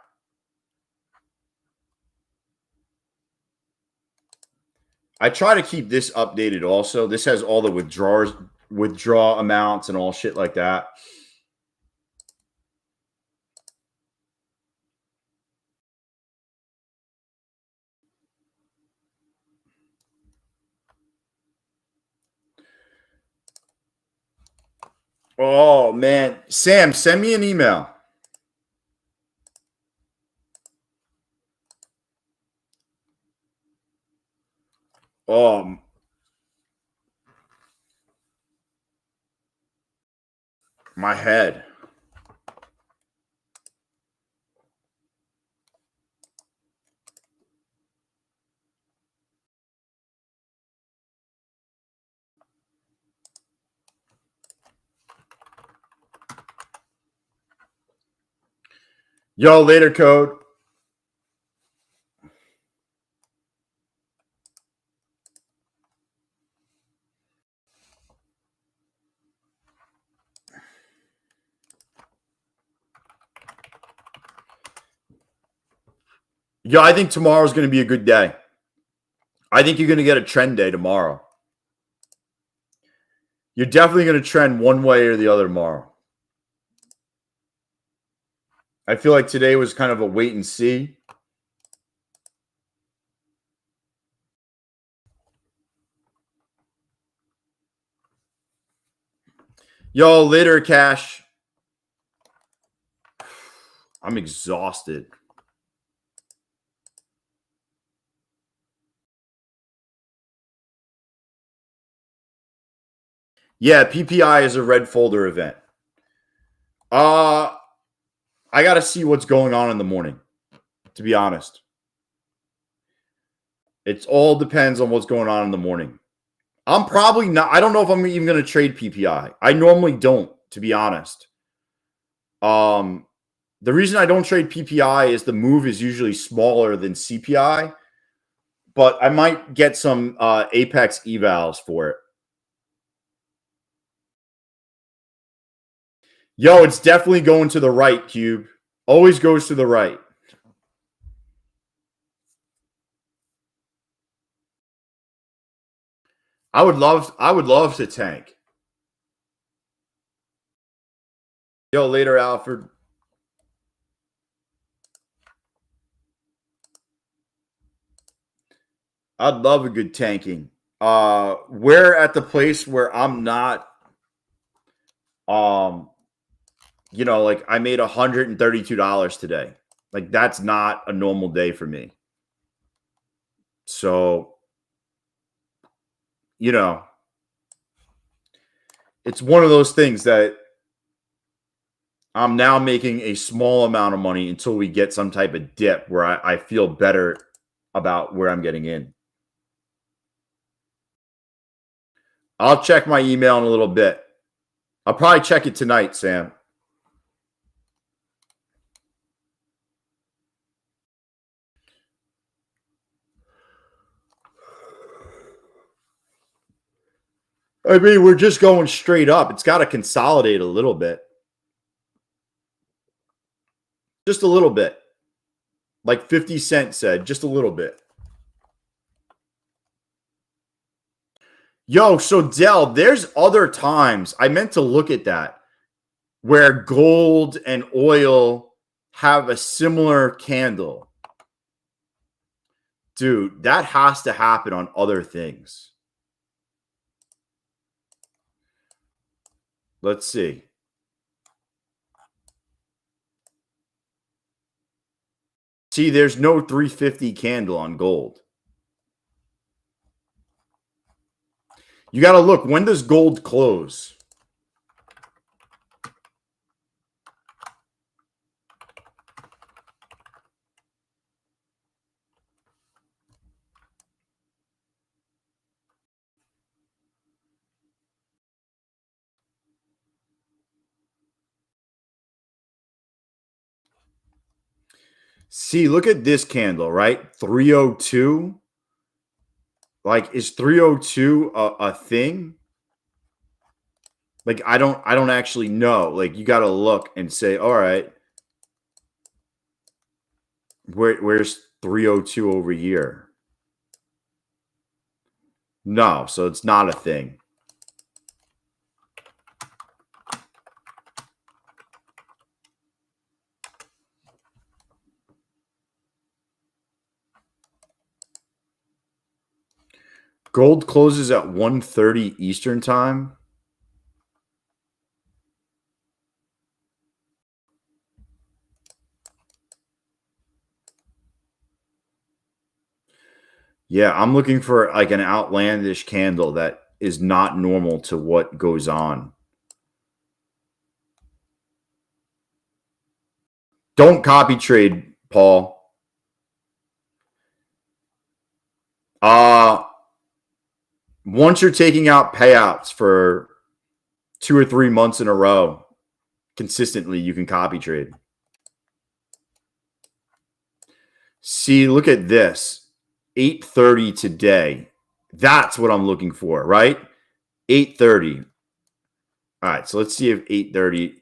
I try to keep this updated also. This has all the withdraw amounts and all shit like that. Oh, man. Sam, send me an email. My head. Yo, later, Code. Yo, I think tomorrow's going to be a good day. I think you're going to get a trend day tomorrow. You're definitely going to trend one way or the other tomorrow. I feel like today was kind of a wait and see. Yo, later, Cash. I'm exhausted. Yeah, PPI is a red folder event. I got to see what's going on in the morning, to be honest. It all depends on what's going on in the morning. I'm probably not. I don't know if I'm even going to trade PPI. I normally don't, to be honest. The reason I don't trade PPI is the move is usually smaller than CPI, but I might get some Apex evals for it. Yo, it's definitely going to the right, Cube. Always goes to the right. I would love to tank. Yo, later, Alfred. I'd love a good tanking. We're at the place where I'm not you know, like I made $132 today. Like that's not a normal day for me. So, you know, it's one of those things that I'm now making a small amount of money until we get some type of dip where I feel better about where I'm getting in. I'll check my email in a little bit. I'll probably check it tonight, Sam. I mean, we're just going straight up. It's got to consolidate a little bit. Just a little bit. Like 50 Cent said, just a little bit. Yo, so Dell, there's other times, I meant to look at that, where gold and oil have a similar candle. Dude, that has to happen on other things. Let's see. See, there's no 350 candle on gold. You got to look. When does gold close? See, look at this candle, right? 302. Like, is 302 a thing? Like, I don't actually know. Like, you got to look and say, all right, where's 302 over here? No, so it's not a thing. Gold closes at 1:30 Eastern time. Yeah, I'm looking for like an outlandish candle that is not normal to what goes on. Don't copy trade, Paul. Once you're taking out payouts for 2 or 3 months in a row consistently, you can copy trade. See, look at this. 8:30 today. That's what I'm looking for, right? 8:30. All right, so let's see if 8:30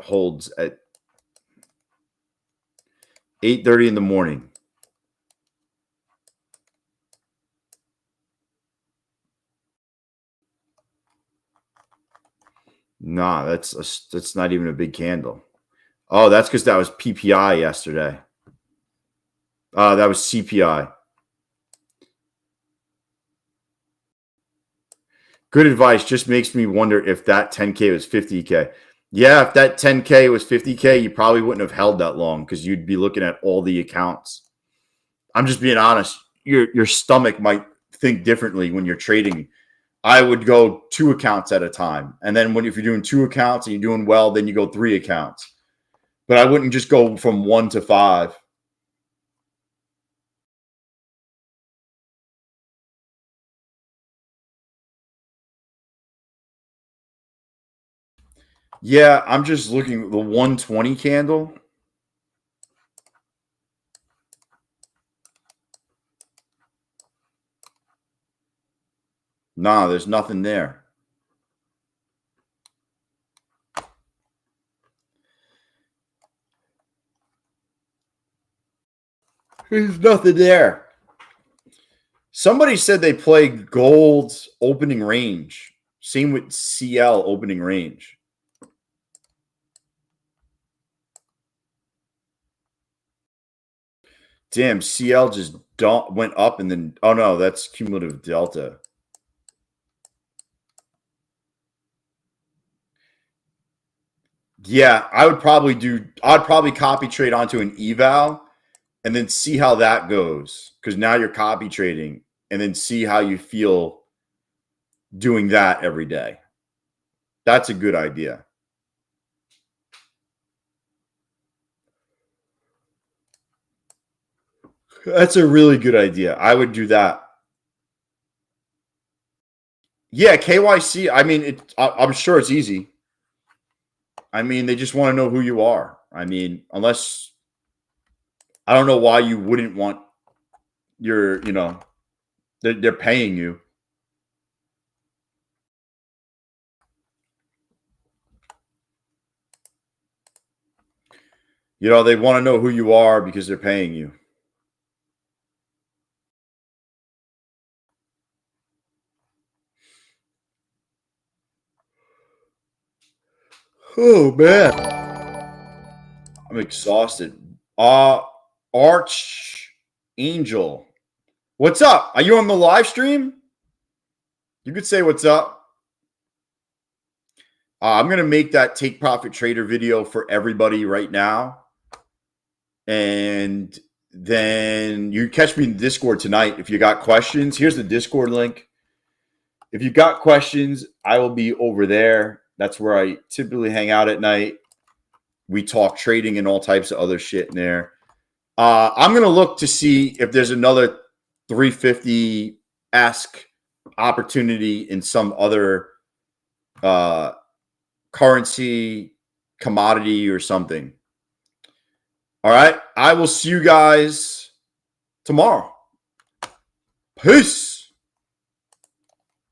holds at 8:30 in the morning. Nah, that's not even a big candle. Oh, that's because that was PPI yesterday. That was CPI. Good advice. Just makes me wonder if that 10K was 50K. Yeah, if that 10K was 50K, you probably wouldn't have held that long because you'd be looking at all the accounts. I'm just being honest. Your stomach might think differently when you're trading. I would go 2 accounts at a time. And then if you're doing 2 accounts and you're doing well, then you go 3 accounts. But I wouldn't just go from 1 to 5. Yeah, I'm just looking at the 120 candle. Nah, there's nothing there. There's nothing there. Somebody said they play gold's opening range. Same with CL opening range. Damn, CL just went up and then, oh no, that's cumulative delta. Yeah, I'd probably copy trade onto an eval and then see how that goes. Because now you're copy trading and then see how you feel doing that every day. That's a good idea. That's a really good idea. I would do that. Yeah, KYC. I mean, I'm sure it's easy. I mean, they just want to know who you are. I mean, unless I don't know why you wouldn't want your, they're paying you. They want to know who you are because they're paying you. Oh, man. I'm exhausted. Arch Angel. What's up? Are you on the live stream? You could say what's up. I'm going to make that Take Profit Trader video for everybody right now. And then you catch me in Discord tonight if you got questions. Here's the Discord link. If you got questions, I will be over there. That's where I typically hang out at night. We talk trading and all types of other shit in there. I'm going to look to see if there's another 350-esque opportunity in some other currency, commodity, or something. All right. I will see you guys tomorrow. Peace.